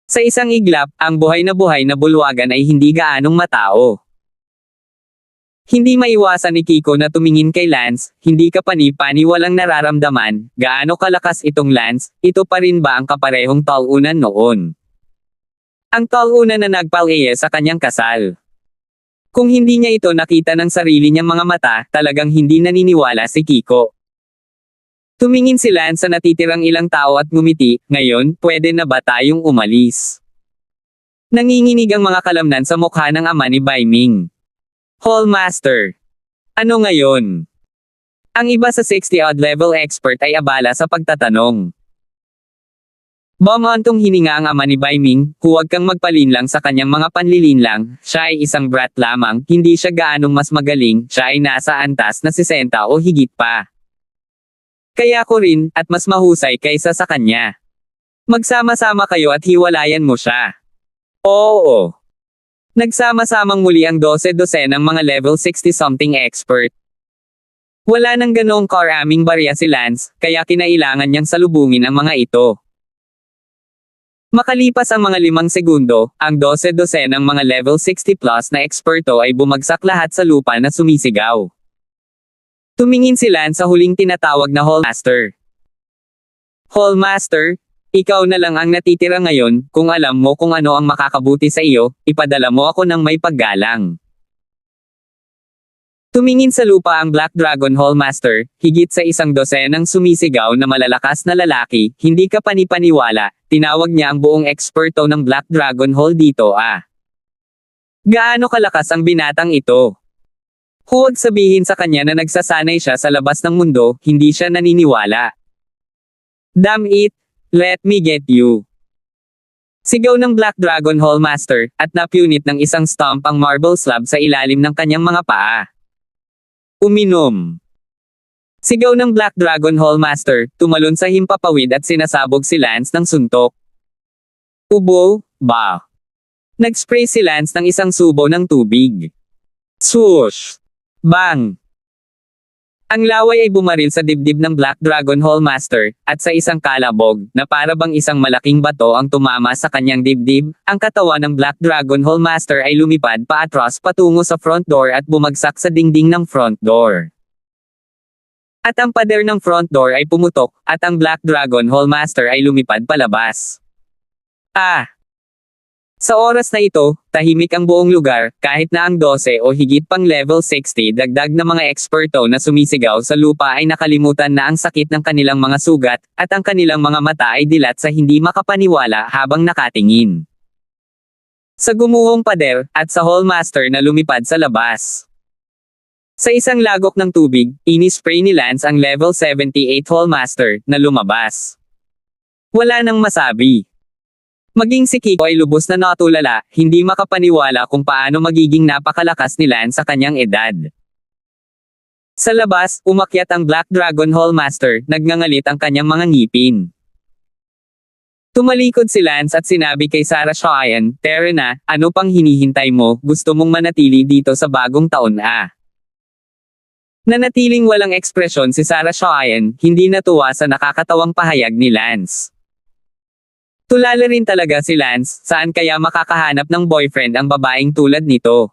Sa isang iglap, ang buhay na bulwagan ay hindi gaanong matao. Hindi maiwasan ni Kiko na tumingin kay Lance, hindi ka pani-pani walang nararamdaman, gaano kalakas itong Lance, ito pa rin ba ang kaparehong talunan noon? Ang talunan na nagpalaya sa kanyang kasal. Kung hindi niya ito nakita ng sarili niyang mga mata, talagang hindi naniniwala si Kiko. Tumingin si Lance sa natitirang ilang tao at ngumiti, ngayon, pwede na ba tayong umalis? Nanginginig ang mga kalamnan sa mukha ng ama ni Bai Ming. Hallmaster. Ano ngayon? Ang iba sa 60-odd level expert ay abala sa pagtatanong. Bumontong hininga ang ama ni Bai Ming, huwag kang magpalinlang sa kanyang mga panlilinlang, siya ay isang brat lamang, hindi siya gaanong mas magaling, siya ay nasa antas na 60 o higit pa. Kaya ko rin, at mas mahusay kaysa sa kanya. Magsama-sama kayo at hiwalayan mo siya. Oo. Nagsama-samang muli ang 12 ng mga level 60-something expert. Wala nang ganoong karaming barya si Lance, kaya kinailangan niyang salubungin ang mga ito. Makalipas ang mga 5 segundo, ang 12 ng mga level 60 plus na eksperto ay bumagsak lahat sa lupa na sumisigaw. Tumingin si Lance sa huling tinatawag na Hallmaster. Hallmaster, ikaw na lang ang natitira ngayon, kung alam mo kung ano ang makakabuti sa iyo, ipadala mo ako ng may paggalang. Tumingin sa lupa ang Black Dragon Hallmaster, higit sa 12 sumisigaw na malalakas na lalaki, hindi ka panipaniwala, tinawag niya ang buong eksperto ng Black Dragon Hall dito Gaano kalakas ang binatang ito? Huwag sabihin sa kanya na nagsasanay siya sa labas ng mundo, hindi siya naniniwala. Damn it! Let me get you. Sigaw ng Black Dragon Hallmaster, at napunit ng isang stomp ang marble slab sa ilalim ng kanyang mga paa. Uminom. Sigaw ng Black Dragon Hallmaster, tumalon sa himpapawid at sinasabog si Lance ng suntok. Ubo, ba. Nag-spray si Lance ng isang subo ng tubig. Swoosh! Bang! Ang laway ay bumaril sa dibdib ng Black Dragon Hallmaster, at sa isang kalabog, na para bang isang malaking bato ang tumama sa kanyang dibdib, ang katawan ng Black Dragon Hallmaster ay lumipad paatras patungo sa front door at bumagsak sa dingding ng front door. At ang pader ng front door ay pumutok, at ang Black Dragon Hallmaster ay lumipad palabas. Sa oras na ito, tahimik ang buong lugar, kahit na ang 12 o higit pang level 60 dagdag na mga eksperto na sumisigaw sa lupa ay nakalimutan na ang sakit ng kanilang mga sugat, at ang kanilang mga mata ay dilat sa hindi makapaniwala habang nakatingin sa gumuhong pader, at sa Hallmaster na lumipad sa labas. Sa isang lagok ng tubig, inispray ni Lance ang level 78 Hallmaster, na lumabas. Wala nang masabi. Maging si Kiko ay lubos na natulala, hindi makapaniwala kung paano magiging napakalakas ni Lance sa kanyang edad. Sa labas, umakyat ang Black Dragon Hallmaster, nagngangalit ang kanyang mga ngipin. Tumalikod si Lance at sinabi kay Sarah Cheyenne, "Terena, ano pang hinihintay mo, gusto mong manatili dito sa bagong taon Nanatiling walang ekspresyon si Sarah Cheyenne, hindi natuwa sa nakakatawang pahayag ni Lance. Tulala rin talaga si Lance, saan kaya makakahanap ng boyfriend ang babaeng tulad nito?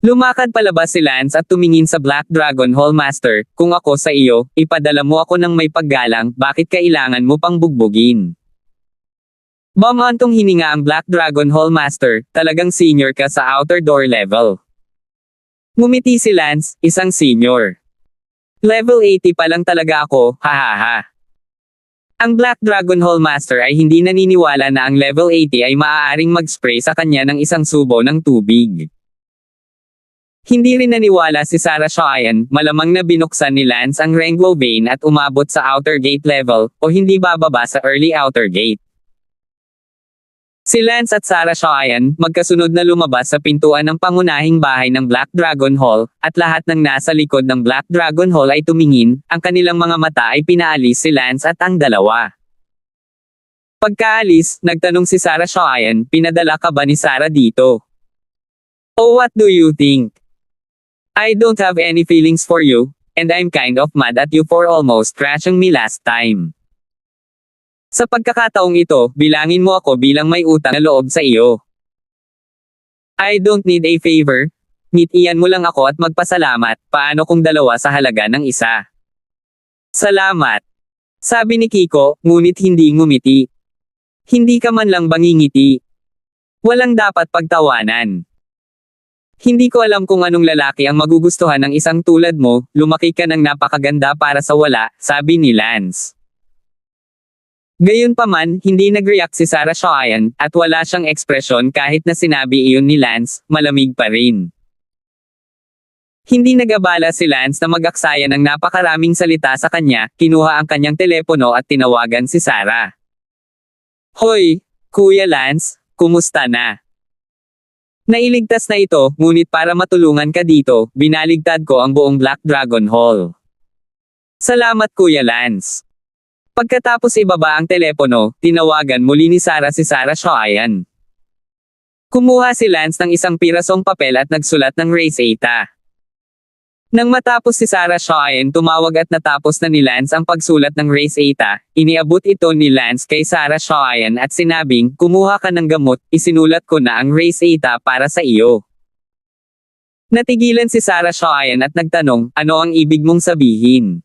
Lumakad palabas si Lance at tumingin sa Black Dragon Hallmaster, "Kung ako sa iyo, ipadala mo ako ng may paggalang, bakit kailangan mo pang bugbugin?" Bumantong hininga ang Black Dragon Hallmaster, "Talagang senior ka sa outer door level." Ngumiti si Lance, "Isang senior. Level 80 pa lang talaga ako, hahaha." Ang Black Dragon Hallmaster ay hindi naniniwala na ang level 80 ay maaaring mag-spray sa kanya ng isang subo ng tubig. Hindi rin naniwala si Sarah Cheyenne, malamang na binuksan ni Lance ang Rengwo vein at umabot sa outer gate level, o hindi bababa sa early outer gate. Si Lance at Sarah Cheyenne, magkasunod na lumabas sa pintuan ng pangunahing bahay ng Black Dragon Hall, at lahat ng nasa likod ng Black Dragon Hall ay tumingin, ang kanilang mga mata ay pinaalis si Lance at ang dalawa. Pagkaalis, nagtanong si Sarah Cheyenne, "Pinadala ka ba ni Sarah dito?" "Oh, what do you think? I don't have any feelings for you, and I'm kind of mad at you for almost crashing me last time. Sa pagkakataong ito, bilangin mo ako bilang may utang na loob sa iyo. I don't need a favor. Ngitian mo lang ako at magpasalamat, paano kung dalawa sa halaga ng isa?" "Salamat," sabi ni Kiko, ngunit hindi ngumiti. "Hindi ka man lang bangingiti. Walang dapat pagtawanan. Hindi ko alam kung anong lalaki ang magugustuhan ng isang tulad mo, lumaki ka ng napakaganda para sa wala," sabi ni Lance. Gayunpaman, hindi nag-react si Sarah Cheyenne, at wala siyang ekspresyon kahit na sinabi iyon ni Lance, malamig pa rin. Hindi nag-abala si Lance na mag-aksaya ng napakaraming salita sa kanya, kinuha ang kanyang telepono at tinawagan si Sarah. "Hoy, Kuya Lance, kumusta na? Nailigtas na ito, ngunit para matulungan ka dito, binaligtad ko ang buong Black Dragon Hall." "Salamat Kuya Lance." Pagkatapos ibaba ang telepono, tinawagan muli ni Sarah si Sarah Cheyenne. Kumuha si Lance ng isang pirasong papel at nagsulat ng Race Eta. Nang matapos si Sarah Cheyenne tumawag at natapos na ni Lance ang pagsulat ng Race Eta, iniabot ito ni Lance kay Sarah Cheyenne at sinabing, "Kumuha ka ng gamot, isinulat ko na ang Race Eta para sa iyo." Natigilan si Sarah Cheyenne at nagtanong, "Ano ang ibig mong sabihin?"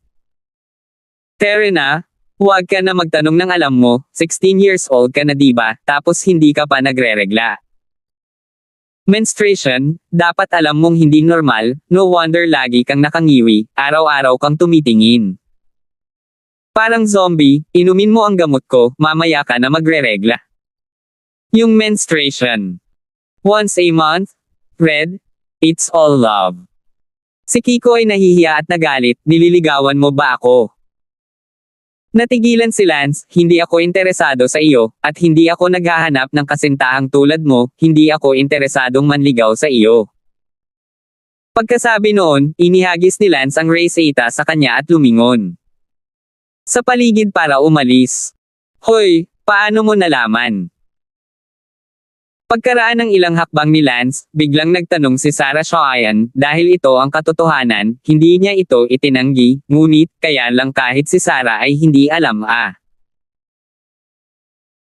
"Terena, huwag ka na magtanong ng alam mo, 16 years old ka na diba, tapos hindi ka pa nagre-regla. Menstruation, dapat alam mong hindi normal, no wonder lagi kang nakangiwi, araw-araw kang tumitingin. Parang zombie, inumin mo ang gamot ko, mamaya ka na magre-regla. Yung menstruation. Once a month? Red? It's all love." Si Kiko ay nahihiya at nagalit, "Nililigawan mo ba ako?" Natigilan si Lance, "Hindi ako interesado sa iyo, at hindi ako naghahanap ng kasintahang tulad mo, hindi ako interesadong manligaw sa iyo." Pagkasabi noon, inihagis ni Lance ang Race Eta sa kanya at lumingon sa paligid para umalis. "Hoy, paano mo nalaman?" Pagkaraan ng ilang hakbang ni Lance, biglang nagtanong si Sarah Shoyan, dahil ito ang katotohanan, hindi niya ito itinanggi, ngunit, kaya lang kahit si Sarah ay hindi alam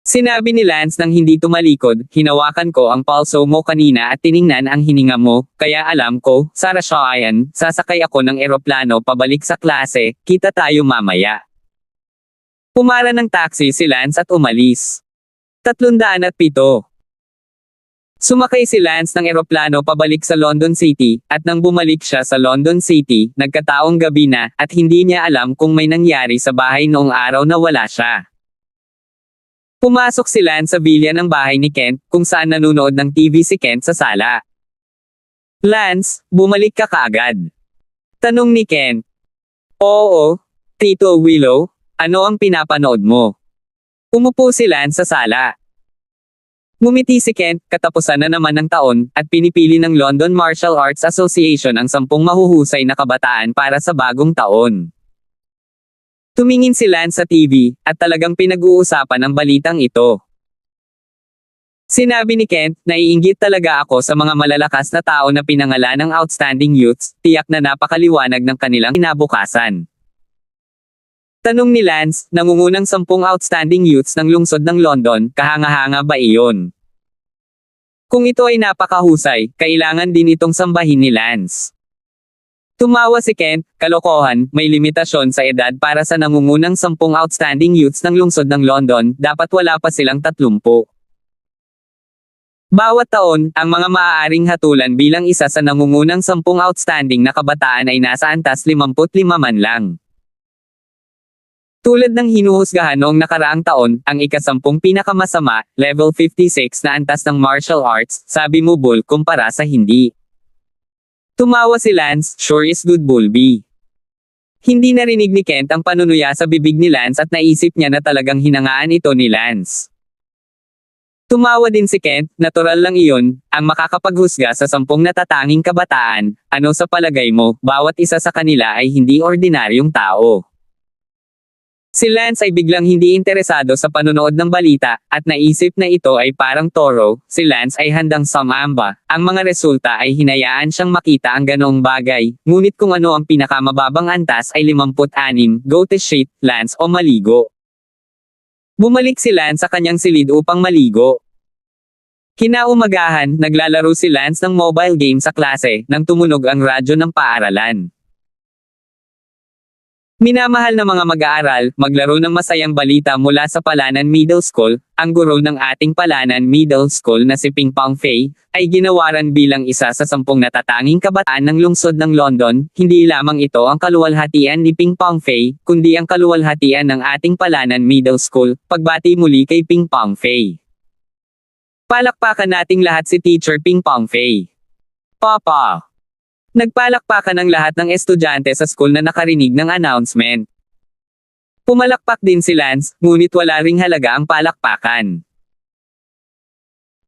Sinabi ni Lance nang hindi tumalikod, hinawakan ko ang pulso mo kanina at tiningnan ang hininga mo, kaya alam ko, Sarah Shoyan, sasakay ako ng eroplano pabalik sa klase, kita tayo mamaya. Pumara ng taxi si Lance at umalis. 307. Sumakay si Lance ng eroplano pabalik sa London City, at nang bumalik siya sa London City, nagkataong gabi na, at hindi niya alam kung may nangyari sa bahay noong araw na wala siya. Pumasok si Lance sa bilya ng bahay ni Kent, kung saan nanunood ng TV si Kent sa sala. Lance, bumalik ka kaagad? Tanong ni Kent. Oo, Tito Willow, ano ang pinapanood mo? Umupo si Lance sa sala. Ngumiti si Kent, katapusan na naman ng taon, at pinipili ng London Martial Arts Association ang 10 mahuhusay na kabataan para sa bagong taon. Tumingin si Lance sa TV, at talagang pinag-uusapan ang balitang ito. Sinabi ni Kent, naiinggit talaga ako sa mga malalakas na tao na pinangalan ng Outstanding Youths, tiyak na napakaliwanag ng kanilang kinabukasan. Tanong ni Lance, nangungunang 10 outstanding youths ng lungsod ng London, kahanga-hanga ba iyon? Kung ito ay napakahusay, kailangan din itong sambahin ni Lance. Tumawa si Kent, kalokohan, may limitasyon sa edad para sa nangungunang 10 outstanding youths ng lungsod ng London, dapat wala pa silang 30. Bawat taon, ang mga maaaring hatulan bilang isa sa nangungunang 10 outstanding na kabataan ay nasa antas 55 man lang. Tulad ng hinuhusgahan noong nakaraang taon, ang ika-10 pinakamasama, level 56 na antas ng martial arts, sabi mo Bull kumpara sa hindi. Tumawa si Lance, sure is good Bulby. Hindi narinig ni Kent ang panunuya sa bibig ni Lance at naisip niya na talagang hinangaan ito ni Lance. Tumawa din si Kent, natural lang iyon, ang makakapaghusga sa 10 natatanging kabataan, ano sa palagay mo, bawat isa sa kanila ay hindi ordinaryong tao. Si Lance ay biglang hindi interesado sa panunood ng balita, at naisip na ito ay parang toro, si Lance ay handang sumamba, ang mga resulta ay hinayaan siyang makita ang ganoong bagay, ngunit kung ano ang pinakamababang antas ay 56, go to shit, Lance o maligo. Bumalik si Lance sa kanyang silid upang maligo. Kinaumagahan, naglalaro si Lance ng mobile game sa klase, nang tumunog ang radyo ng paaralan. Minamahal na mga mag-aaral, maglaro ng masayang balita mula sa Palanan Middle School, ang guro ng ating Palanan Middle School na si Ping Pong Fei, ay ginawaran bilang isa sa 10 natatanging kabataan ng lungsod ng London, hindi lamang ito ang kaluwalhatian ni Ping Pong Fei, kundi ang kaluwalhatian ng ating Palanan Middle School, pagbati muli kay Ping Pong Fei. Palakpakan nating lahat si Teacher Ping Pong Fei. Papa! Nagpalakpakan ang lahat ng estudyante sa school na nakarinig ng announcement. Pumalakpak din si Lance, ngunit wala ring halaga ang palakpakan.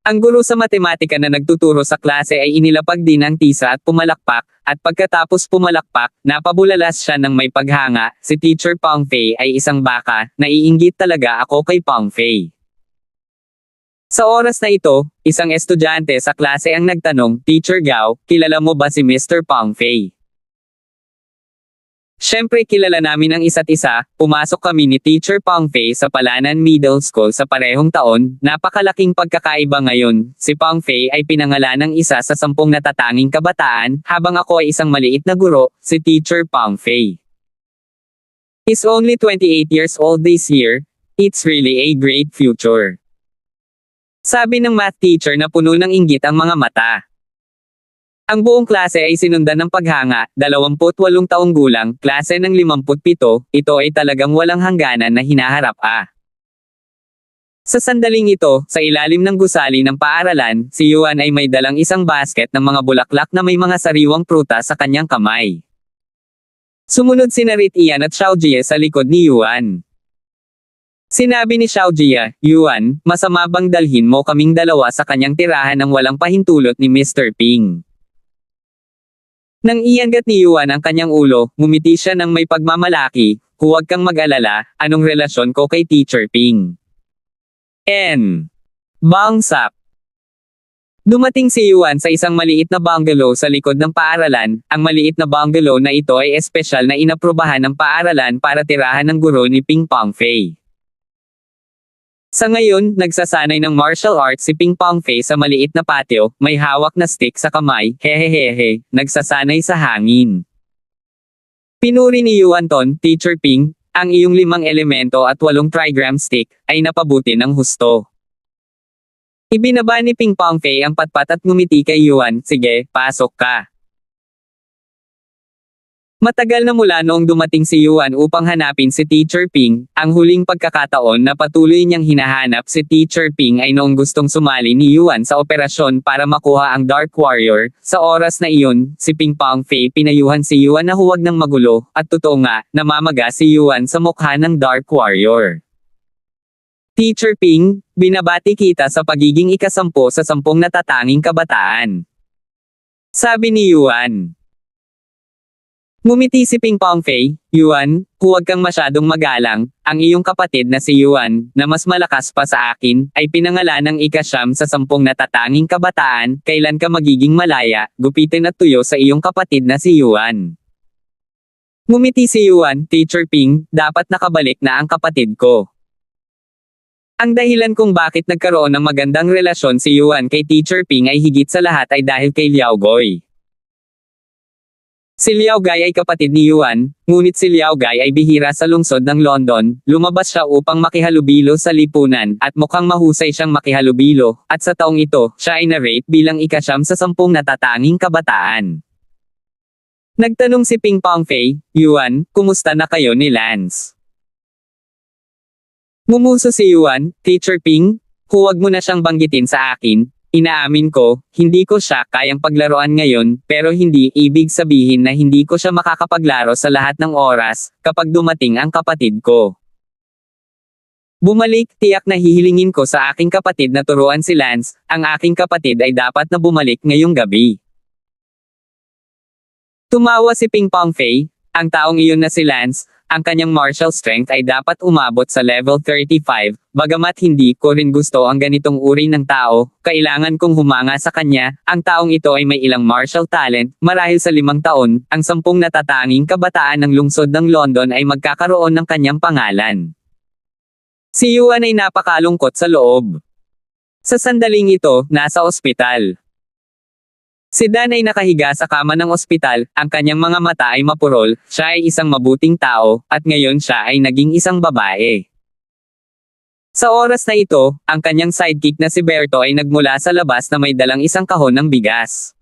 Ang guro sa matematika na nagtuturo sa klase ay inilapag din ang tisa at pumalakpak, at pagkatapos pumalakpak, napabulalas siya ng may paghanga, si Teacher Pong Fei ay isang baka, naiinggit talaga ako kay Pong Fei. Sa oras na ito, isang estudyante sa klase ang nagtanong, Teacher Gao, kilala mo ba si Mr. Pong Fei? Siyempre kilala namin ang isa't isa, pumasok kami ni Teacher Pong Fei sa Palanan Middle School sa parehong taon, napakalaking pagkakaiba ngayon, si Pong Fei ay pinangalan ng isa sa 10 natatanging kabataan, habang ako ay isang maliit na guro, si Teacher Pong Fei. He's only 28 years old this year, it's really a great future. Sabi ng math teacher na puno ng inggit ang mga mata. Ang buong klase ay sinundan ng paghanga, 28 taong gulang, klase ng 57, ito ay talagang walang hangganan na hinaharap Sa sandaling ito, sa ilalim ng gusali ng paaralan, si Yuan ay may dalang isang basket ng mga bulaklak na may mga sariwang prutas sa kanyang kamay. Sumunod si Rit Ian at Xiao Jie sa likod ni Yuan. Sinabi ni Xiao Jie, Yuan, masama bang dalhin mo kaming dalawa sa kanyang tirahan ng walang pahintulot ni Mr. Ping? Nang iangat ni Yuan ang kanyang ulo, ngumiti siya ng may pagmamalaki, huwag kang mag-alala, anong relasyon ko kay Teacher Ping? Bangsap. Dumating si Yuan sa isang maliit na bungalow sa likod ng paaralan. Ang maliit na bungalow na ito ay espesyal na inaprubahan ng paaralan para tirahan ng guro ni Ping Pong Fei. Sa ngayon, nagsasanay ng martial arts si Ping Pong Fei sa maliit na patio, may hawak na stick sa kamay, hehehehe, nagsasanay sa hangin. Pinuri ni Yuan Ton, Teacher Ping, ang iyong 5 elemento at 8 trigram stick, ay napabuti ng husto. Ibinaba ni Ping Pong Fei ang patpat at ngumiti kay Yuan, sige, pasok ka. Matagal na mula noong dumating si Yuan upang hanapin si Teacher Ping, ang huling pagkakataon na patuloy niyang hinahanap si Teacher Ping ay noong gustong sumali ni Yuan sa operasyon para makuha ang Dark Warrior. Sa oras na iyon, si Ping Pong Fei pinayuhan si Yuan na huwag nang magulo, at totoo nga, namamaga si Yuan sa mukha ng Dark Warrior. Teacher Ping, binabati kita sa pagiging ika-10 sa 10 natatanging kabataan. Sabi ni Yuan. Ngumiti si Ping Pong Fei, Yuan, huwag kang masyadong magalang, ang iyong kapatid na si Yuan, na mas malakas pa sa akin, ay pinangalan ng ika-9 sa 10 natatanging kabataan, kailan ka magiging malaya, gupitin at tuyo sa iyong kapatid na si Yuan. Ngumiti si Yuan, Teacher Ping, dapat nakabalik na ang kapatid ko. Ang dahilan kung bakit nagkaroon ng magandang relasyon si Yuan kay Teacher Ping ay higit sa lahat ay dahil kay Liao Goi. Si Liao Gai ay kapatid ni Yuan, ngunit si Liao Gai ay bihira sa lungsod ng London, lumabas siya upang makihalubilo sa lipunan, at mukhang mahusay siyang makihalubilo, at sa taong ito, siya ay na-rate bilang ika-9 sa 10 natatanging kabataan. Nagtanong si Ping Pong Fei, Yuan, kumusta na kayo ni Lance? Ngumuso si Yuan, Teacher Ping, huwag mo na siyang banggitin sa akin. Inaamin ko, hindi ko siya kayang paglaruan ngayon, pero hindi ibig sabihin na hindi ko siya makakapaglaro sa lahat ng oras, kapag dumating ang kapatid ko. Bumalik, tiyak na hihilingin ko sa aking kapatid na turuan si Lance, ang aking kapatid ay dapat na bumalik ngayong gabi. Tumawa si Ping Pong Fei, ang taong iyon na si Lance, ang kanyang martial strength ay dapat umabot sa level 35, bagamat hindi ko rin gusto ang ganitong uri ng tao, kailangan kong humanga sa kanya, ang taong ito ay may ilang martial talent, marahil sa 5 taon, ang 10 natatanging kabataan ng lungsod ng London ay magkakaroon ng kanyang pangalan. Si Yuan ay napakalungkot sa loob. Sa sandaling ito, nasa ospital. Si Dan ay nakahiga sa kama ng ospital, ang kanyang mga mata ay mapurol, siya ay isang mabuting tao, at ngayon siya ay naging isang babae. Sa oras na ito, ang kanyang sidekick na si Berto ay nagmula sa labas na may dalang isang kahon ng bigas.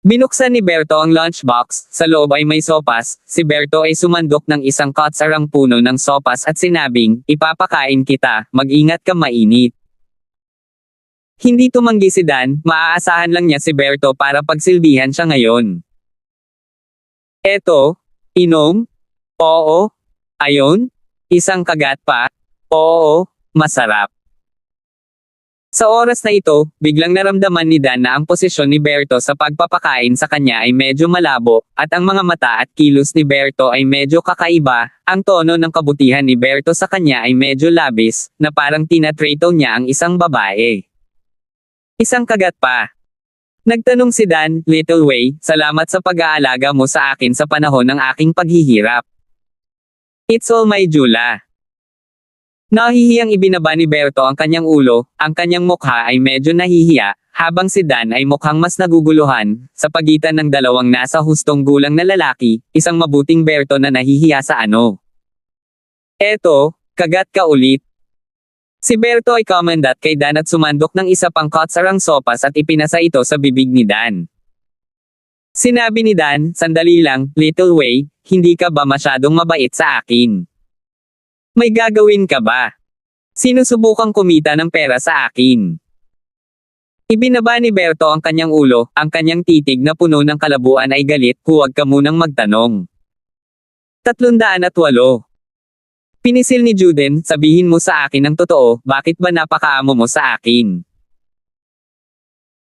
Binuksan ni Berto ang lunchbox, sa loob ay may sopas, si Berto ay sumandok ng isang katsarang puno ng sopas at sinabing, ipapakain kita, mag-ingat ka mainit. Hindi tumanggi si Dan, maaasahan lang niya si Berto para pagsilbihan siya ngayon. Eto, inom? Oo. Ayon? Isang kagat pa? Oo, masarap. Sa oras na ito, biglang naramdaman ni Dan na ang posisyon ni Berto sa pagpapakain sa kanya ay medyo malabo, at ang mga mata at kilos ni Berto ay medyo kakaiba, ang tono ng kabutihan ni Berto sa kanya ay medyo labis, na parang tinatrato niya ang isang babae. Isang kagat pa. Nagtanong si Dan, Little Wei, salamat sa pag-aalaga mo sa akin sa panahon ng aking paghihirap. It's all my Jula. Nahihiyang ibinaba ni Berto ang kanyang ulo, ang kanyang mukha ay medyo nahihiya, habang si Dan ay mukhang mas naguguluhan, sa pagitan ng dalawang nasa hustong gulang na lalaki, isang mabuting Berto na nahihiya sa ano. Eto, kagat ka ulit. Si Berto ay kumandat kay Dan at sumandok ng isa pang katsarang sopas at ipinasa ito sa bibig ni Dan. Sinabi ni Dan, sandali lang, Little Wei, hindi ka ba masyadong mabait sa akin? May gagawin ka ba? Sinusubukang kumita ng pera sa akin. Ibinaba ni Berto ang kanyang ulo, ang kanyang titig na puno ng kalabuan ay galit, huwag ka munang magtanong. 308. Pinisil ni Juden, sabihin mo sa akin ang totoo, bakit ba napakaamo mo sa akin?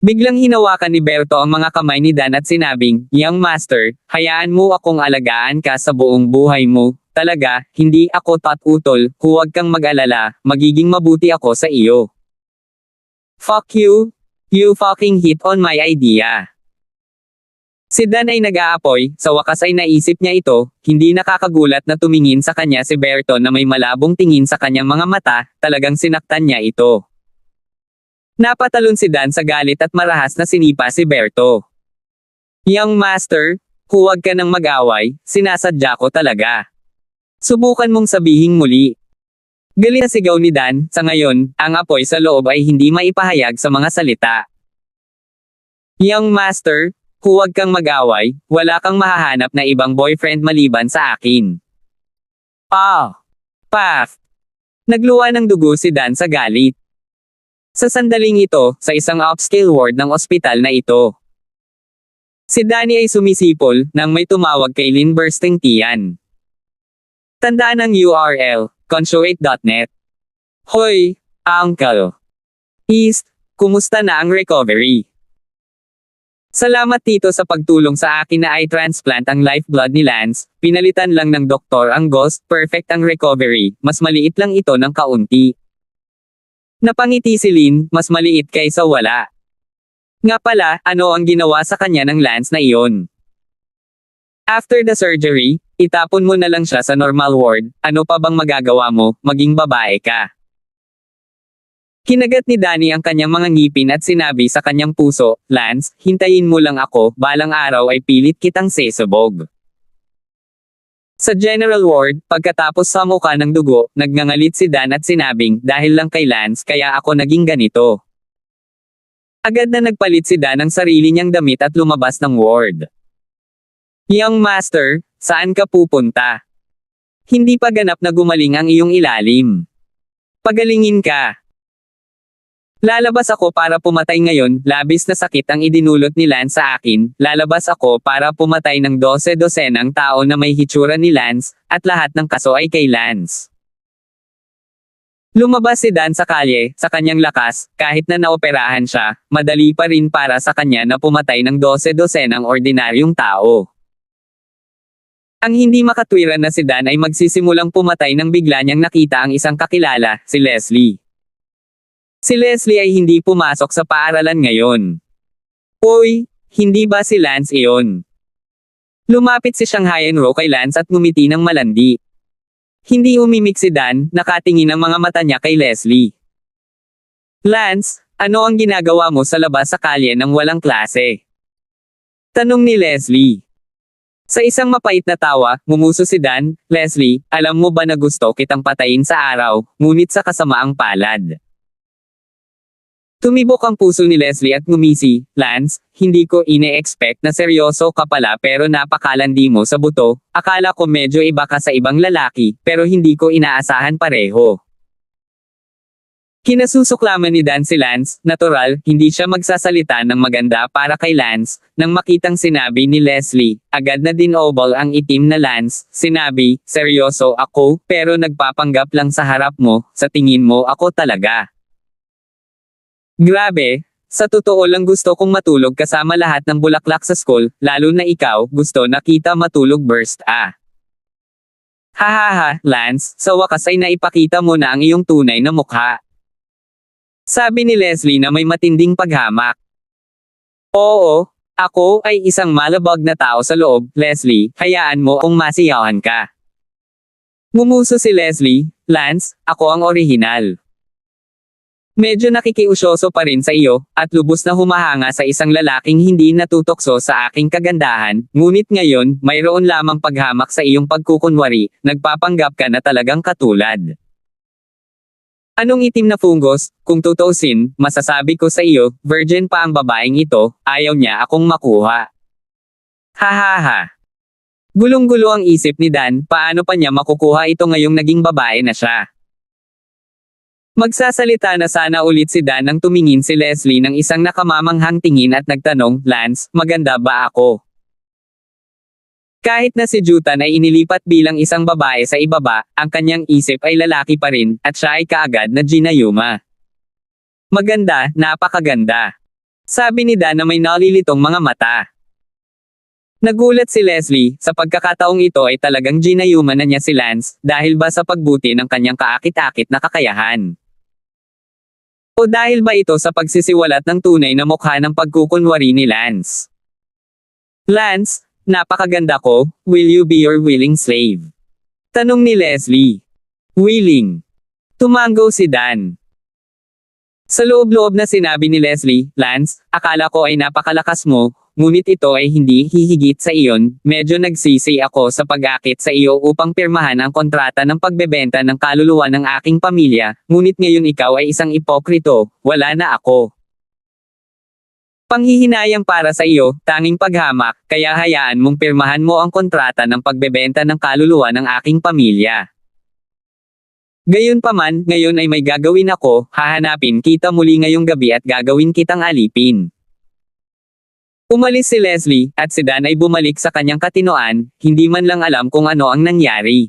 Biglang hinawakan ni Berto ang mga kamay ni Dan at sinabing, Young Master, hayaan mo akong alagaan ka sa buong buhay mo, talaga, hindi ako tatutol, huwag kang mag-alala, magiging mabuti ako sa iyo. Fuck you. You fucking hit on my idea. Si Dan ay nag-aapoy, sa wakas ay naisip niya ito, hindi nakakagulat na tumingin sa kanya si Berto na may malabong tingin sa kanyang mga mata, talagang sinaktan niya ito. Napatalon si Dan sa galit at marahas na sinipa si Berto. Young master, huwag ka nang mag-away, sinasadya ko talaga. Subukan mong sabihing muli. Galit na sigaw ni Dan, sa ngayon, ang apoy sa loob ay hindi maipahayag sa mga salita. Young master, huwag kang mag-away, wala kang mahahanap na ibang boyfriend maliban sa akin. Path. Nagluwa ng dugo si Dan sa galit. Sa sandaling ito, sa isang upscale ward ng ospital na ito. Si Danny ay sumisipol, nang may tumawag kay Lynn Bursting Tian. Tandaan ang URL, consuate.net. Hoy, Uncle. East, kumusta na ang recovery? Salamat tito sa pagtulong sa akin na i-transplant ang lifeblood ni Lance, pinalitan lang ng doktor ang ghost, perfect ang recovery, mas maliit lang ito ng kaunti. Napangiti si Lynn, mas maliit kaysa wala. Nga pala, ano ang ginawa sa kanya ng Lance na iyon? After the surgery, itapon mo na lang siya sa normal ward, ano pa bang magagawa mo, maging babae ka. Kinagat ni Danny ang kanyang mga ngipin at sinabi sa kanyang puso, Lance, hintayin mo lang ako, balang araw ay pilit kitang sesabog. Sa general ward, pagkatapos sa muka ng dugo, nagngangalit si Dan at sinabing, dahil lang kay Lance kaya ako naging ganito. Agad na nagpalit si Dan ng sarili niyang damit at lumabas ng ward. Young master, saan ka pupunta? Hindi pa ganap na gumaling ang iyong ilalim. Pagalingin ka. Lalabas ako para pumatay ngayon, labis na sakit ang idinulot ni Lance sa akin, lalabas ako para pumatay ng 12-dosenang tao na may hitsura ni Lance, at lahat ng kaso ay kay Lance. Lumabas si Dan sa kalye, sa kanyang lakas, kahit na naoperahan siya, madali pa rin para sa kanya na pumatay ng 12-dosenang ordinaryong tao. Ang hindi makatwiran na si Dan ay magsisimulang pumatay nang bigla niyang nakita ang isang kakilala, si Leslie. Si Leslie ay hindi pumasok sa paaralan ngayon. Uy, hindi ba si Lance iyon? Lumapit si Shanghain Ro kay Lance at ngumiti ng malandi. Hindi umimik si Dan, nakatingin ang mga mata niya kay Leslie. Lance, ano ang ginagawa mo sa labas sa kalye ng walang klase? Tanong ni Leslie. Sa isang mapait na tawa, ngumuso si Dan, Leslie, alam mo ba na gusto kitang patayin sa araw, ngunit sa kasamaang palad? Tumibok ang puso ni Leslie at ngumisi, Lance, hindi ko ine-expect na seryoso ka pala pero napakalandi mo sa buto, akala ko medyo iba ka sa ibang lalaki, pero hindi ko inaasahan pareho. Kinasusuklaman ni Dan si Lance, natural, hindi siya magsasalita ng maganda para kay Lance, nang makitang sinabi ni Leslie, agad na dinobol ang itim na Lance, sinabi, seryoso ako, pero nagpapanggap lang sa harap mo, sa tingin mo ako talaga. Grabe, sa totoo lang gusto kong matulog kasama lahat ng bulaklak sa school, lalo na ikaw, gusto na kita matulog burst Hahaha, Lance, sa wakas ay naipakita mo na ang iyong tunay na mukha. Sabi ni Leslie na may matinding paghamak. Oo, ako ay isang malabag na tao sa loob, Leslie, hayaan mo kung masiyahan ka. Ngumuso si Leslie, Lance, ako ang orihinal. Medyo nakikiusyoso pa rin sa iyo, at lubos na humahanga sa isang lalaking hindi natutokso sa aking kagandahan, ngunit ngayon, mayroon lamang paghamak sa iyong pagkukunwari, nagpapanggap ka na talagang katulad. Anong itim na fungus, kung tutuusin, masasabi ko sa iyo, virgin pa ang babaeng ito, ayaw niya akong makuha. Hahaha. Gulong-gulo ang isip ni Dan, paano pa niya makukuha ito ngayong naging babae na siya? Magsasalita na sana ulit si Dan nang tumingin si Leslie ng isang nakamamanghang tingin at nagtanong, Lance, maganda ba ako? Kahit na si Jutan ay inilipat bilang isang babae sa ibaba, ang kanyang isip ay lalaki pa rin, at siya ay kaagad na ginayuma. Maganda, napakaganda. Sabi ni Dan na may nalilitong mga mata. Nagulat si Leslie, sa pagkakataong ito ay talagang ginayuma na niya si Lance, dahil ba sa pagbuti ng kanyang kaakit-akit na kakayahan. O dahil ba ito sa pagsisiwalat ng tunay na mukha ng pagkukunwari ni Lance? Lance, napakaganda ko, will you be your willing slave? Tanong ni Leslie. Willing. Tumango si Dan. Sa loob-loob na sinabi ni Leslie, Lance, akala ko ay napakalakas mo, ngunit ito ay hindi hihigit sa iyon. Medyo nagsisi ako sa pag-akit sa iyo upang pirmahan ang kontrata ng pagbebenta ng kaluluwa ng aking pamilya, ngunit ngayon ikaw ay isang ipokrito, wala na ako. Panghihinayang para sa iyo, tanging paghamak, kaya hayaan mong pirmahan mo ang kontrata ng pagbebenta ng kaluluwa ng aking pamilya. Gayunpaman, ngayon ay may gagawin ako, hahanapin kita muli ngayong gabi at gagawin kitang alipin. Umalis si Leslie, at si Dan ay bumalik sa kanyang katinoan, hindi man lang alam kung ano ang nangyari.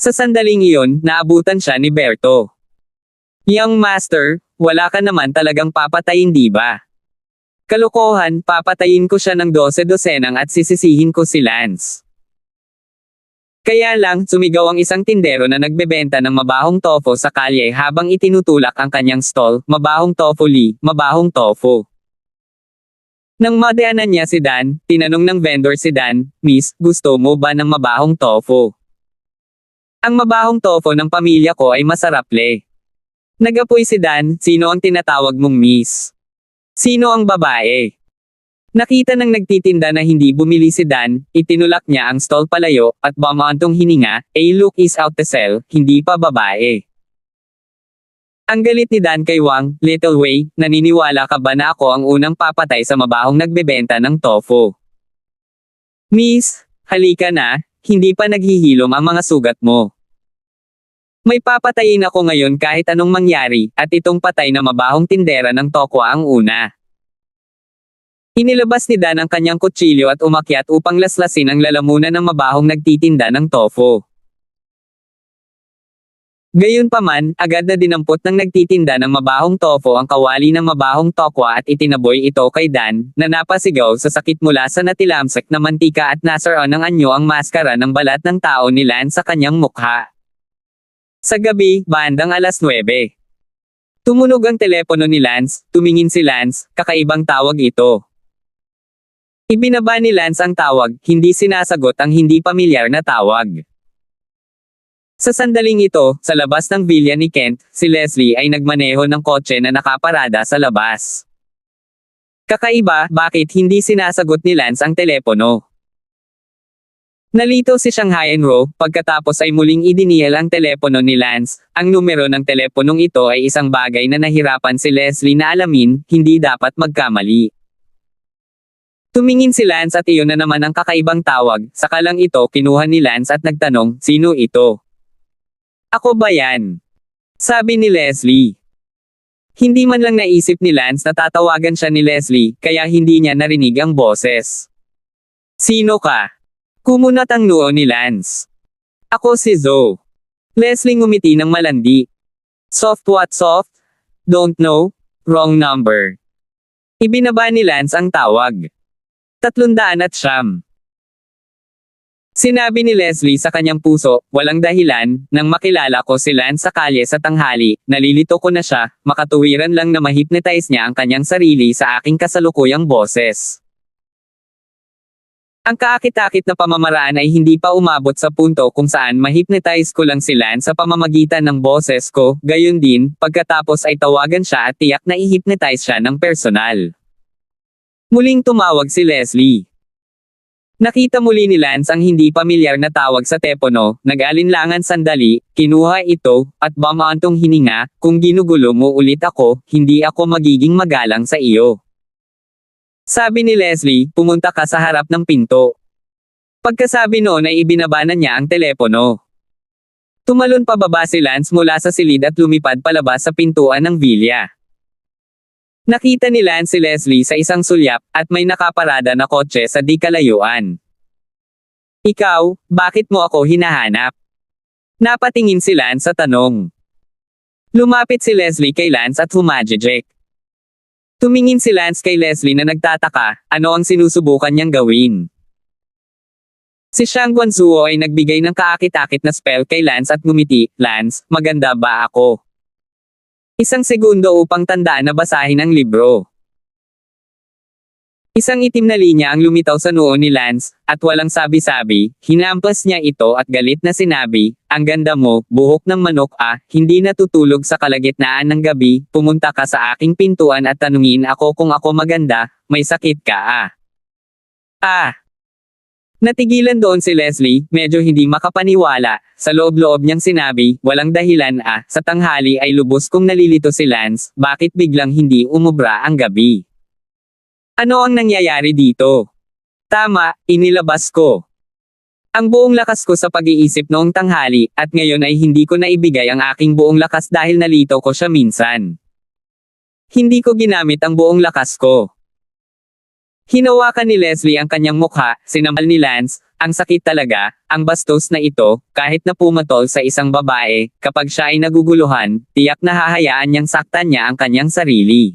Sa sandaling iyon, naabutan siya ni Berto. Young Master, wala ka naman talagang papatayin di ba? Kalokohan, papatayin ko siya ng 12 at sisisihin ko si Lance. Kaya lang, sumigaw ang isang tindero na nagbebenta ng mabahong tofu sa kalye habang itinutulak ang kanyang stall, mabahong tofu Lee, mabahong tofu. Nang madaanan niya si Dan, tinanong ng vendor si Dan, Miss, gusto mo ba ng mabahong tofu? Ang mabahong tofu ng pamilya ko ay masarap le. Nagapoy si Dan, sino ang tinatawag mong Miss? Sino ang babae? Nakita ng nagtitinda na hindi bumili si Dan, itinulak niya ang stall palayo, at bumantong hininga, look is out to sell, hindi pa babae. Ang galit ni Dan kay Wang, Little Wei, naniniwala ka ba na ako ang unang papatay sa mabahong nagbebenta ng tofu? Miss, halika na, hindi pa naghihilom ang mga sugat mo. May papatayin ako ngayon kahit anong mangyari, at itong patay na mabahong tindera ng tokwa ang una. Inilabas ni Dan ang kanyang kutsilyo at umakyat upang laslasin ang lalamunan ng mabahong nagtitinda ng tofu. Gayunpaman, agad na dinampot ng nagtitinda ng mabahong tofu ang kawali ng mabahong tokwa at itinaboy ito kay Dan, na napasigaw sa sakit mula sa natilamsak na mantika at nasaroon ng anyo ang maskara ng balat ng tao ni Lance sa kanyang mukha. Sa gabi, bandang 9:00. Tumunog ang telepono ni Lance, tumingin si Lance, kakaibang tawag ito. Ibinaba ni Lance ang tawag, hindi sinasagot ang hindi pamilyar na tawag. Sa sandaling ito, sa labas ng villa ni Kent, si Leslie ay nagmaneho ng kotse na nakaparada sa labas. Kakaiba, bakit hindi sinasagot ni Lance ang telepono? Nalito si Shanghai Enro, pagkatapos ay muling idinial ang telepono ni Lance. Ang numero ng teleponong ito ay isang bagay na nahirapan si Leslie na alamin, hindi dapat magkamali. Tumingin si Lance at iyon na naman ang kakaibang tawag, saka lang ito kinuha ni Lance at nagtanong, sino ito? Ako ba yan? Sabi ni Leslie. Hindi man lang naisip ni Lance na tatawagan siya ni Leslie, kaya hindi niya narinig ang boses. Sino ka? Kumunat ang noo ni Lance. Ako si Zoe. Leslie ngumiti ng malandi. Soft what soft? Don't know? Wrong number. Ibinaba ni Lance ang tawag. 300. Sinabi ni Leslie sa kanyang puso, walang dahilan, nang makilala ko si Lance sa kalye sa tanghali, nalilito ko na siya, makatuwiran lang na mahipnotize niya ang kanyang sarili sa aking kasalukuyang boses. Ang kaakit-akit na pamamaraan ay hindi pa umabot sa punto kung saan mahipnotize ko lang si Lance sa pamamagitan ng boses ko, gayon din, pagkatapos ay tawagan siya at tiyak na ihipnotize siya ng personal. Muling tumawag si Leslie. Nakita muli ni Lance ang hindi pamilyar na tawag sa tepono, nag-alinlangan sandali, kinuha ito, at bumantong hininga, kung ginugulo mo ulit ako, hindi ako magiging magalang sa iyo. Sabi ni Leslie, pumunta ka sa harap ng pinto. Pagkasabi noon ay ibinaba na niya ang telepono. Tumalon pababa si Lance mula sa silid at lumipad palabas sa pintuan ng villa. Nakita ni Lance si Leslie sa isang sulyap, at may nakaparada na kotse sa di kalayuan. Ikaw, bakit mo ako hinahanap? Napatingin si Lance sa tanong. Lumapit si Leslie kay Lance at humajejek. Tumingin si Lance kay Leslie na nagtataka, ano ang sinusubukan niyang gawin. Si Shang Guanzuo ay nagbigay ng kaakit-akit na spell kay Lance at ngumiti, Lance, maganda ba ako? Isang segundo upang tandaan na basahin ang libro. Isang itim na linya ang lumitaw sa noo ni Lance, at walang sabi-sabi, hinampas niya ito at galit na sinabi, "Ang ganda mo, buhok ng manok hindi natutulog sa kalagitnaan ng gabi, pumunta ka sa aking pintuan at tanungin ako kung ako maganda, may sakit ka Natigilan doon si Leslie, medyo hindi makapaniwala, sa loob-loob niyang sinabi, walang dahilan sa tanghali ay lubos kong nalilito si Lance, bakit biglang hindi umubra ang gabi? Ano ang nangyayari dito? Tama, inilabas ko ang buong lakas ko sa pag-iisip noong tanghali, at ngayon ay hindi ko naibigay ang aking buong lakas dahil nalito ko siya minsan. Hindi ko ginamit ang buong lakas ko. Hinawakan ni Leslie ang kanyang mukha, sinamal ni Lance, ang sakit talaga, ang bastos na ito, kahit na pumatol sa isang babae, kapag siya ay naguguluhan, tiyak na hahayaan niyang saktan niya ang kanyang sarili.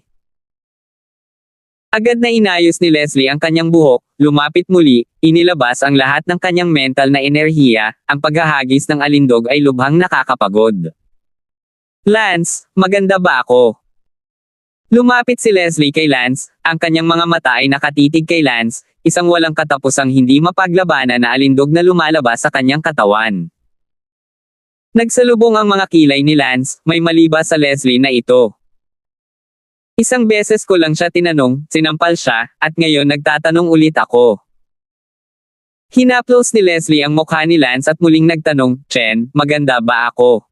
Agad na inayos ni Leslie ang kanyang buhok, lumapit muli, inilabas ang lahat ng kanyang mental na enerhiya, ang paghahagis ng alindog ay lubhang nakakapagod. Lance, maganda ba ako? Lumapit si Leslie kay Lance, ang kanyang mga mata ay nakatitig kay Lance, isang walang katapusang hindi mapaglabanan na alindog na lumalabas sa kanyang katawan. Nagsalubong ang mga kilay ni Lance, may mali ba sa Leslie na ito? Isang beses ko lang siya tinanong, sinampal siya, at ngayon nagtatanong ulit ako. Hinaplos ni Leslie ang mukha ni Lance at muling nagtanong, "Chen, maganda ba ako?"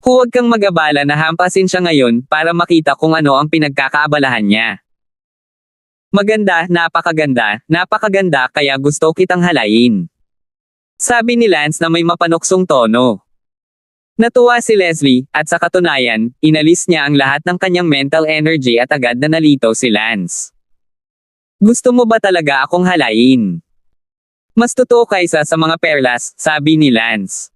Huwag kang mag-abala na hampasin siya ngayon para makita kung ano ang pinagkakaabalahan niya. Maganda, napakaganda kaya gusto kitang halayin. Sabi ni Lance na may mapanuksong tono. Natuwa si Leslie, at sa katunayan, inalis niya ang lahat ng kanyang mental energy at agad na nalito si Lance. Gusto mo ba talaga akong halayin? Mas totoo kaysa sa mga perlas, sabi ni Lance.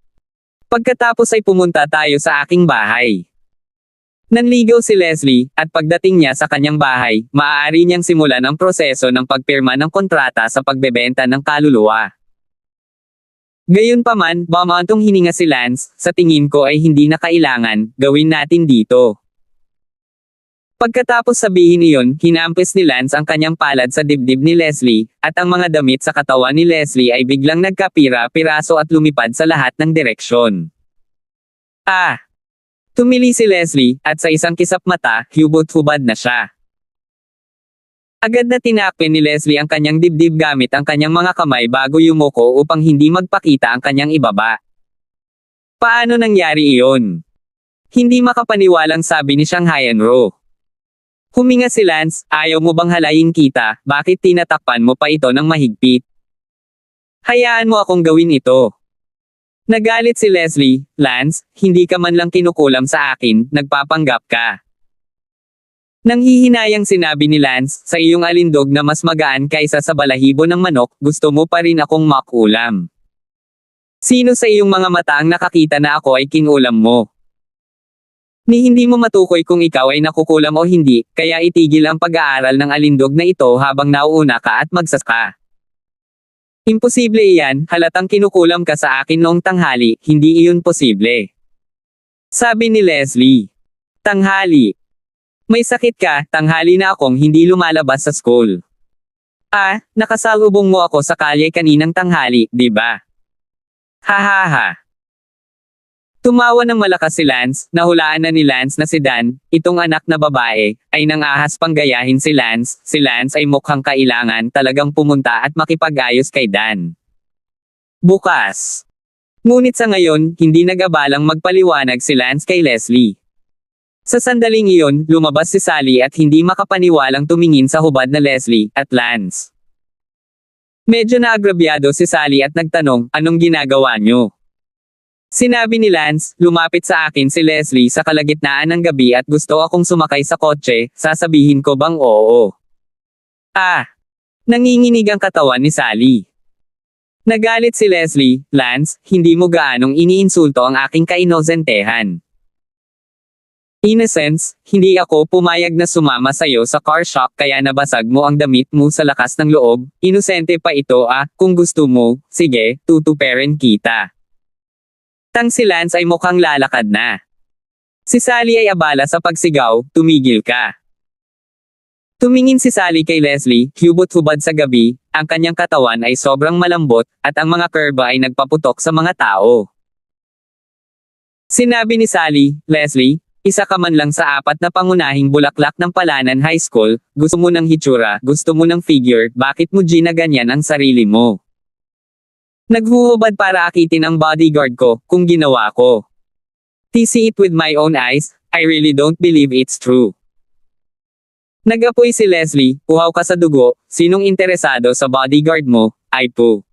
Pagkatapos ay pumunta tayo sa aking bahay. Nanligaw si Leslie, at pagdating niya sa kanyang bahay, maaari niyang simulan ang proseso ng pagpirma ng kontrata sa pagbebenta ng kaluluwa. Gayunpaman, bumantong hininga si Lance, sa tingin ko ay hindi na kailangan, gawin natin dito. Pagkatapos sabihin iyon, hinampis ni Lance ang kanyang palad sa dibdib ni Leslie, at ang mga damit sa katawan ni Leslie ay biglang nagkapira-piraso at lumipad sa lahat ng direksyon. Tumili si Leslie, at sa isang kisap mata, hubot-hubad na siya. Agad na tinakpin ni Leslie ang kanyang dibdib gamit ang kanyang mga kamay bago yumuko upang hindi magpakita ang kanyang ibaba. Paano nangyari iyon? Hindi makapaniwalang sabi ni Shanghaian Ro. Huminga si Lance, ayaw mo bang halayin kita, bakit tinatakpan mo pa ito ng mahigpit? Hayaan mo akong gawin ito. Nagalit si Leslie, Lance, hindi ka man lang kinukulam sa akin, nagpapanggap ka. Nanghihinayang sinabi ni Lance, sa iyong alindog na mas magaan kaysa sa balahibo ng manok, gusto mo pa rin akong makulam. Sino sa iyong mga mata ang nakakita na ako ay kinulam mo? Ni hindi mo matukoy kung ikaw ay nakukulam o hindi, kaya itigil ang pag-aaral ng alindog na ito habang nauuna ka at magsaka. Imposible iyan, halatang kinukulam ka sa akin noong tanghali, hindi iyon posible. Sabi ni Leslie. Tanghali. May sakit ka, tanghali na akong hindi lumalabas sa school. Nakasalubong mo ako sa kalye kaninang tanghali, di ba? Hahaha. Tumawa ng malakas si Lance, nahulaan na ni Lance na si Dan, itong anak na babae, ay nang-ahas pang gayahin si Lance ay mukhang kailangan talagang pumunta at makipag-ayos kay Dan. Bukas. Ngunit sa ngayon, hindi nag-abalang magpaliwanag si Lance kay Leslie. Sa sandaling iyon, lumabas si Sally at hindi makapaniwalang tumingin sa hubad na Leslie at Lance. Medyo naagrabyado si Sally at nagtanong, anong ginagawa niyo? Sinabi ni Lance, lumapit sa akin si Leslie sa kalagitnaan ng gabi at gusto akong sumakay sa kotse, sasabihin ko bang oo? Nanginginig ang katawan ni Sally. Nagalit si Leslie, Lance, hindi mo gaanong iniinsulto ang aking kainosentehan. Innocence, hindi ako pumayag na sumama sa'yo sa car shop kaya nabasag mo ang damit mo sa lakas ng loob, inosente pa ito kung gusto mo, sige, tutuperin kita. Tang si Lance ay mukhang lalakad na. Si Sally ay abala sa pagsigaw, tumigil ka. Tumingin si Sally kay Leslie, hubot-hubad sa gabi, ang kanyang katawan ay sobrang malambot, at ang mga kurba ay nagpaputok sa mga tao. Sinabi ni Sally, Leslie, isa ka man lang sa 4 na pangunahing bulaklak ng Palanan High School, gusto mo ng hitsura, gusto mo ng figure, bakit mo ginaganyan ang sarili mo? Naghuhubad para akitin ang bodyguard ko, kung ginawa ko. To see it with my own eyes, I really don't believe it's true. Nagapoy si Leslie, uhaw ka sa dugo, sinong interesado sa bodyguard mo, ay po.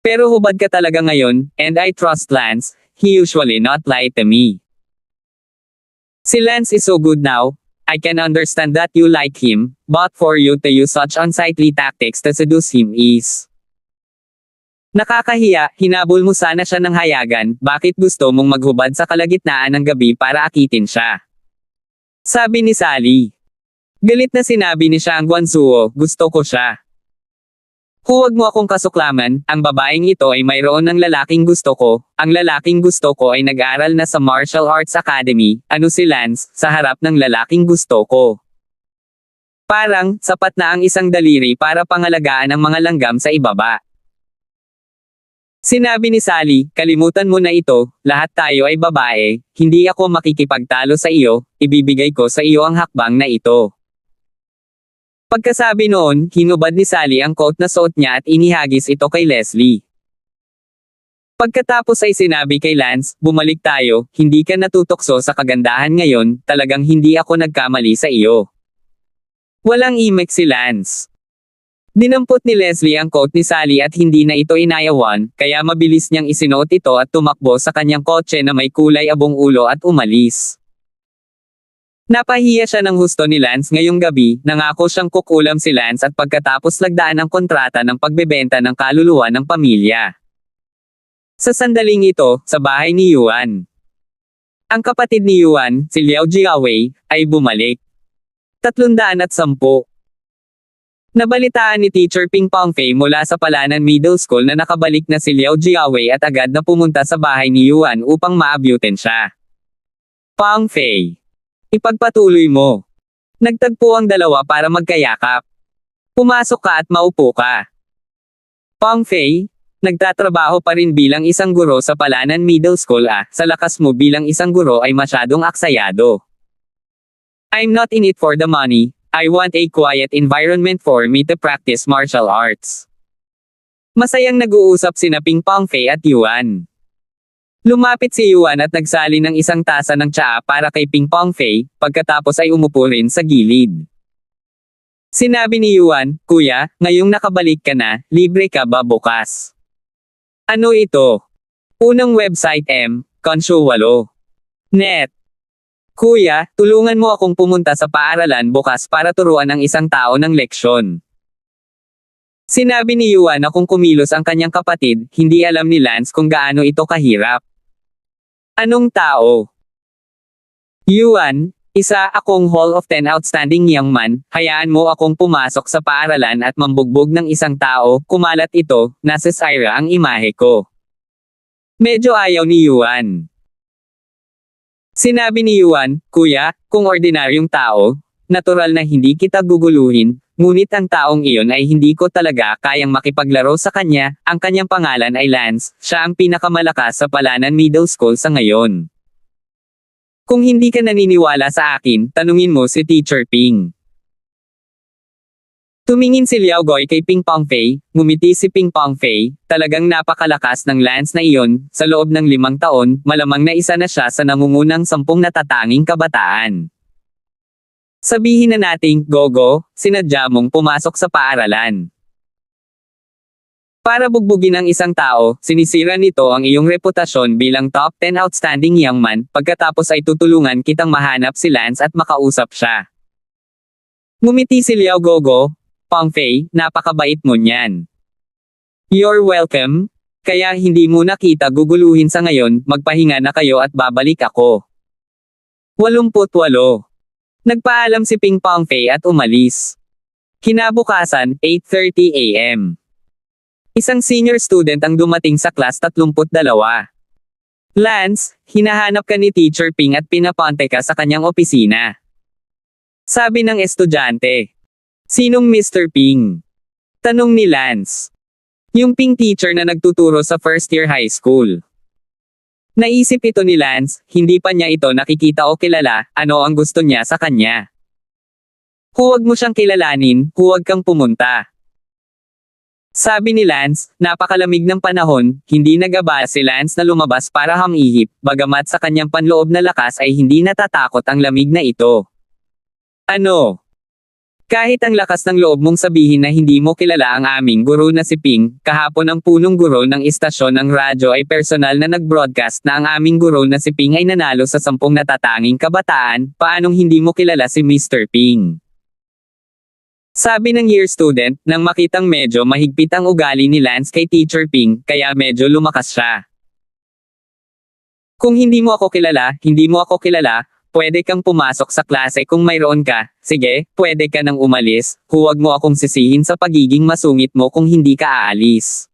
Pero hubad ka talaga ngayon, and I trust Lance, he usually not lie to me. Si Lance is so good now, I can understand that you like him, but for you to use such unsightly tactics to seduce him is nakakahiya, hinabol mo sana siya ng hayagan, bakit gusto mong maghubad sa kalagitnaan ng gabi para akitin siya? Sabi ni Sally. Galit na sinabi ni Shang Guanzuo, gusto ko siya. Huwag mo akong kasuklaman, ang babaeng ito ay mayroon ng lalaking gusto ko, ang lalaking gusto ko ay nag-aral na sa Martial Arts Academy, ano si Lance, sa harap ng lalaking gusto ko. Parang, sapat na ang isang daliri para pangalagaan ang mga langgam sa ibaba. Sinabi ni Sally, kalimutan mo na ito, lahat tayo ay babae, hindi ako makikipagtalo sa iyo, ibibigay ko sa iyo ang hakbang na ito. Pagkasabi noon, hinubad ni Sally ang coat na suot niya at inihagis ito kay Leslie. Pagkatapos ay sinabi kay Lance, bumalik tayo, hindi ka natutokso sa kagandahan ngayon, talagang hindi ako nagkamali sa iyo. Walang imek si Lance. Dinampot ni Leslie ang coat ni Sally at hindi na ito inayawan, kaya mabilis niyang isinuot ito at tumakbo sa kanyang kotse na may kulay abong ulo at umalis. Napahiya siya ng husto ni Lance ngayong gabi, nangako siyang kukulam si Lance at pagkatapos lagdaan ang kontrata ng pagbebenta ng kaluluwa ng pamilya. Sa sandaling ito, sa bahay ni Yuan. Ang kapatid ni Yuan, si Liao Jiawei, ay bumalik. 310. Nabalitaan ni Teacher Ping Pongfei mula sa Palanan Middle School na nakabalik na si Liao Jiawei at agad na pumunta sa bahay ni Yuan upang maabyutin siya. Pongfei, ipagpatuloy mo. Nagtagpo ang dalawa para magkayakap. Pumasok ka at maupo ka. Pongfei, nagtatrabaho pa rin bilang isang guro sa Palanan Middle School sa lakas mo bilang isang guro ay masyadong aksayado. I'm not in it for the money. I want a quiet environment for me to practice martial arts. Masayang nag-uusap sina Ping Pongfei at Yuan. Lumapit si Yuan at nagsali ng isang tasa ng tsaa para kay Ping Pongfei, pagkatapos ay umupo rin sa gilid. Sinabi ni Yuan, Kuya, ngayong nakabalik ka na, libre ka ba bukas? Ano ito? Unang website Konshu 8. Net. Kuya, tulungan mo akong pumunta sa paaralan bukas para turuan ang isang tao ng leksyon. Sinabi ni Yuan na kung kumilos ang kanyang kapatid, hindi alam ni Lance kung gaano ito kahirap. Anong tao? Yuan, isa akong Hall of 10 Outstanding Young Man, hayaan mo akong pumasok sa paaralan at mambugbog ng isang tao, kumalat ito, nasa Syra ang imahe ko. Medyo ayaw ni Yuan. Sinabi ni Yuan, Kuya, kung ordinaryong tao, natural na hindi kita guguluhin, ngunit ang taong iyon ay hindi ko talaga kayang makipaglaro sa kanya, ang kanyang pangalan ay Lance, siya ang pinakamalakas sa Palanan Middle School sa ngayon. Kung hindi ka naniniwala sa akin, tanungin mo si Teacher Ping. Tumingin si Liao Goy kay Ping Pongfei, ngumiti si Ping Pongfei, talagang napakalakas ng Lance na iyon, sa loob ng 5 taon, malamang na isa na siya sa nangungunang 10 natatanging kabataan. Sabihin na nating, Gogo, sinadya mong pumasok sa paaralan. Para bugbugin ang isang tao, sinisira nito ang iyong reputasyon bilang top 10 outstanding young man, pagkatapos ay tutulungan kitang mahanap si Lance at makausap siya. Ngumiti si Liao Gogo, Pongfei, napakabait mo niyan. You're welcome. Kaya hindi muna kita guguluhin sa ngayon, magpahinga na kayo at babalik ako. 88. Nagpaalam si Ping Pongfei at umalis. Kinabukasan, 8:30 AM. Isang senior student ang dumating sa class 32. Lance, hinahanap ka ni Teacher Ping at pinapunta ka sa kanyang opisina. Sabi ng estudyante. Sinong Mr. Ping? Tanong ni Lance. Yung Ping teacher na nagtuturo sa first year high school. Naisip ito ni Lance, hindi pa niya ito nakikita o kilala, ano ang gusto niya sa kanya. Huwag mo siyang kilalanin, huwag kang pumunta. Sabi ni Lance, napakalamig ng panahon, hindi nag-abala si Lance na lumabas para hamihip, bagamat sa kanyang panloob na lakas ay hindi natatakot ang lamig na ito. Ano? Kahit ang lakas ng loob mong sabihin na hindi mo kilala ang aming guro na si Ping, kahapon ang punong guro ng istasyon ng radyo ay personal na nag-broadcast na ang aming guro na si Ping ay nanalo sa 10 natatanging kabataan, paanong hindi mo kilala si Mr. Ping? Sabi ng year student, nang makitang medyo mahigpit ang ugali ni Lance kay Teacher Ping, kaya medyo lumakas siya. Kung hindi mo ako kilala, pwede kang pumasok sa klase kung mayroon ka, sige, pwede ka nang umalis, huwag mo akong sisihin sa pagiging masungit mo kung hindi ka aalis.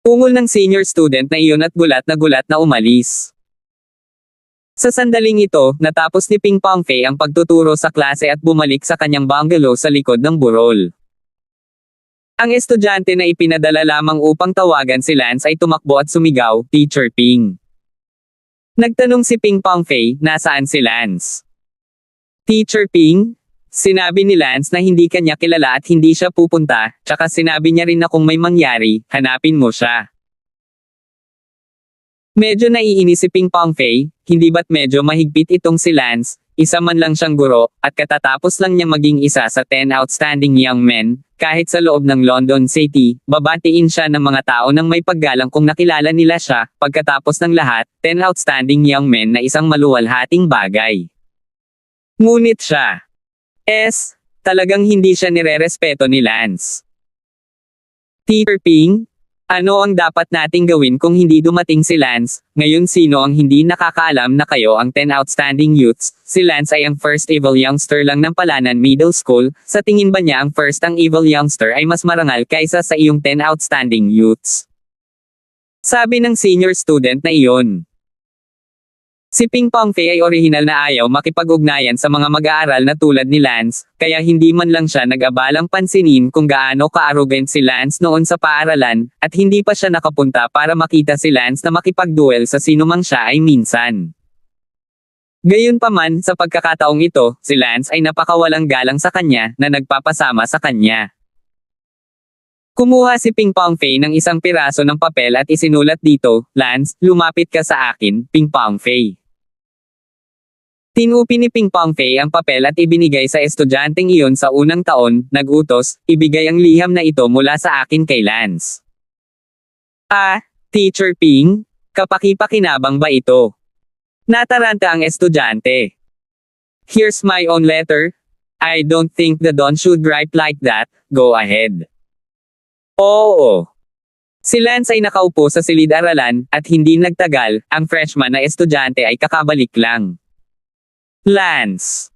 Ungol ng senior student na iyon at gulat na umalis. Sa sandaling ito, natapos ni Ping Pongfei ang pagtuturo sa klase at bumalik sa kanyang bungalow sa likod ng burol. Ang estudyante na ipinadala lamang upang tawagan si Lance ay tumakbo at sumigaw, Teacher Ping. Nagtanong si Ping Pongfei, nasaan si Lance? Teacher Ping? Sinabi ni Lance na hindi kanya kilala at hindi siya pupunta, tsaka sinabi niya rin na kung may mangyari, hanapin mo siya. Medyo naiinis si Ping Pongfei, hindi ba't medyo mahigpit itong si Lance, isa man lang siyang guro, at katatapos lang niya maging isa sa 10 outstanding young men, kahit sa loob ng London City, babatiin siya ng mga tao nang may paggalang kung nakilala nila siya, pagkatapos ng lahat, 10 outstanding young men na isang maluwalhating bagay. Ngunit siya. Talagang hindi siya nirerespeto ni Lance. Teacher Ping? Ano ang dapat nating gawin kung hindi dumating si Lance? Ngayon sino ang hindi nakakaalam na kayo ang 10 outstanding youths? Si Lance ay ang first evil youngster lang ng Palanan Middle School. Sa tingin ba niya ang first ang evil youngster ay mas marangal kaysa sa iyong 10 outstanding youths? Sabi ng senior student na iyon. Si Ping Pongfei ay orihinal na ayaw makipag-ugnayan sa mga mag-aaral na tulad ni Lance, kaya hindi man lang siya nag-abalang pansinin kung gaano ka-arrogant si Lance noon sa paaralan, at hindi pa siya nakapunta para makita si Lance na makipag-duel sa sinumang siya ay minsan. Gayunpaman, sa pagkakataong ito, si Lance ay napakawalang galang sa kanya, na nagpapasama sa kanya. Kumuha si Ping Pongfei ng isang piraso ng papel at isinulat dito, Lance, lumapit ka sa akin, Ping Pongfei. Tinupi ni Ping Pongfei ang papel at ibinigay sa estudyanteng iyon sa unang taon, nag-utos, ibigay ang liham na ito mula sa akin kay Lance. Teacher Ping? Kapaki-pakinabang ba ito? Nataranta ang estudyante. Here's my own letter. I don't think the Don should write like that, go ahead. Oo. Si Lance ay nakaupo sa silid-aralan, at hindi nagtagal, ang freshman na estudyante ay kakabalik lang. Lance.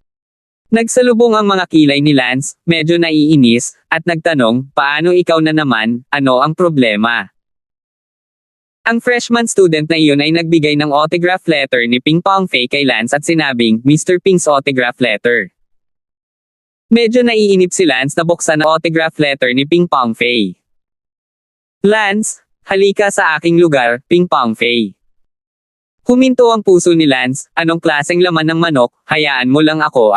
Nagsalubong ang mga kilay ni Lance, medyo naiinis, at nagtanong, paano ikaw na naman, ano ang problema? Ang freshman student na iyon ay nagbigay ng autograph letter ni Ping Pongfei kay Lance at sinabing, Mr. Ping's autograph letter. Medyo naiinip si Lance na buksan ang autograph letter ni Ping Pongfei. Lance, halika sa aking lugar, Ping Pongfei. Huminto ang puso ni Lance, anong klaseng laman ng manok, hayaan mo lang ako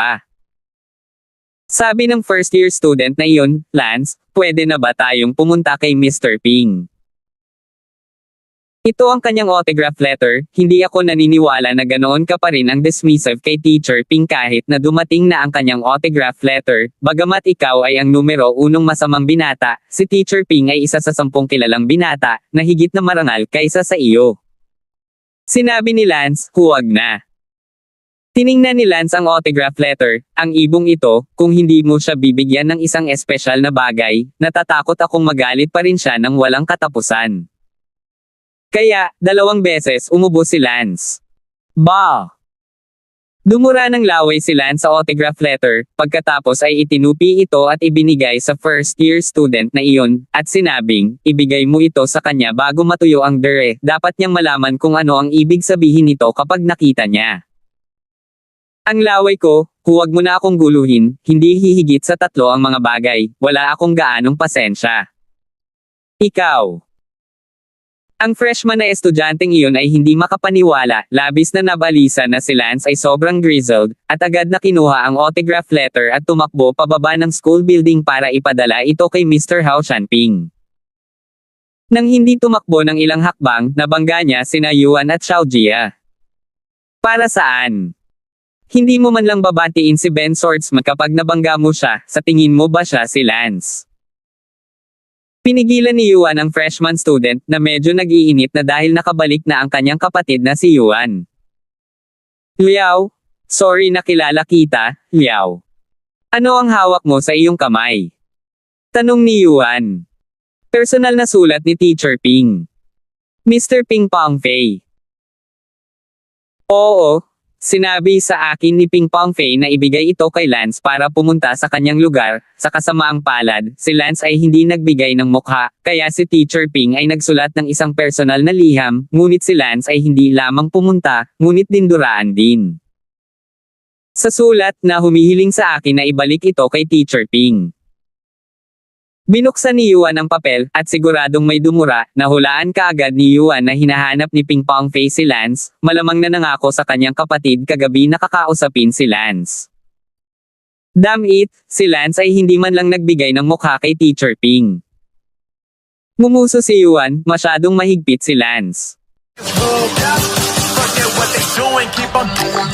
Sabi ng first year student na iyon, Lance, pwede na ba tayong pumunta kay Mr. Ping? Ito ang kanyang autograph letter, hindi ako naniniwala na ganoon ka pa rin ang dismissive kay Teacher Ping kahit na dumating na ang kanyang autograph letter, bagamat ikaw ay ang numero 1 masamang binata, si Teacher Ping ay isa sa 10 kilalang binata, na higit na marangal kaysa sa iyo. Sinabi ni Lance, huwag na. Tiningnan ni Lance ang autograph letter, ang ibong ito, kung hindi mo siya bibigyan ng isang espesyal na bagay, natatakot akong magalit pa rin siya ng walang katapusan. Kaya, 2 beses umubo si Lance. Dumura ng laway si Lance sa autograph letter, pagkatapos ay itinupi ito at ibinigay sa first year student na iyon, at sinabing, ibigay mo ito sa kanya bago matuyo ang dere, dapat niyang malaman kung ano ang ibig sabihin nito kapag nakita niya. Ang laway ko, huwag mo na akong guluhin, hindi hihigit sa 3 ang mga bagay, wala akong gaanong pasensya. Ikaw. Ang freshman na estudyanteng iyon ay hindi makapaniwala, labis na nabalisa na si Lance ay sobrang grizzled, at agad na kinuha ang autograph letter at tumakbo pababa ng school building para ipadala ito kay Mr. Hao Shanping. Nang hindi tumakbo ng ilang hakbang, nabangga niya sina Yuan at Xiao Jia. Para saan? Hindi mo man lang babatiin si Ben Swordsman kapag nabangga mo siya, sa tingin mo ba siya si Lance? Pinigilan ni Yuan ang freshman student na medyo nag-iinit na dahil nakabalik na ang kanyang kapatid na si Yuan. Liao, sorry na kilala kita, Liao. Ano ang hawak mo sa iyong kamay? Tanong ni Yuan. Personal na sulat ni Teacher Ping. Mr. Ping Pongfei. Oo. Sinabi sa akin ni Ping Pongfei na ibigay ito kay Lance para pumunta sa kanyang lugar, sa kasamaang palad, si Lance ay hindi nagbigay ng mukha, kaya si Teacher Ping ay nagsulat ng isang personal na liham, ngunit si Lance ay hindi lamang pumunta, ngunit dinduraan din. Sa sulat na humihiling sa akin na ibalik ito kay Teacher Ping. Binuksan ni Yuan ang papel, at siguradong may dumura, nahulaan kaagad ni Yuan na hinahanap ni Ping Pongfei si Lance, malamang na nangako sa kanyang kapatid kagabi na kakausapin si Lance. Damn it, si Lance ay hindi man lang nagbigay ng mukha kay Teacher Ping. Ngumuso si Yuan, masyadong mahigpit si Lance. Forget what they doing, keep on doing.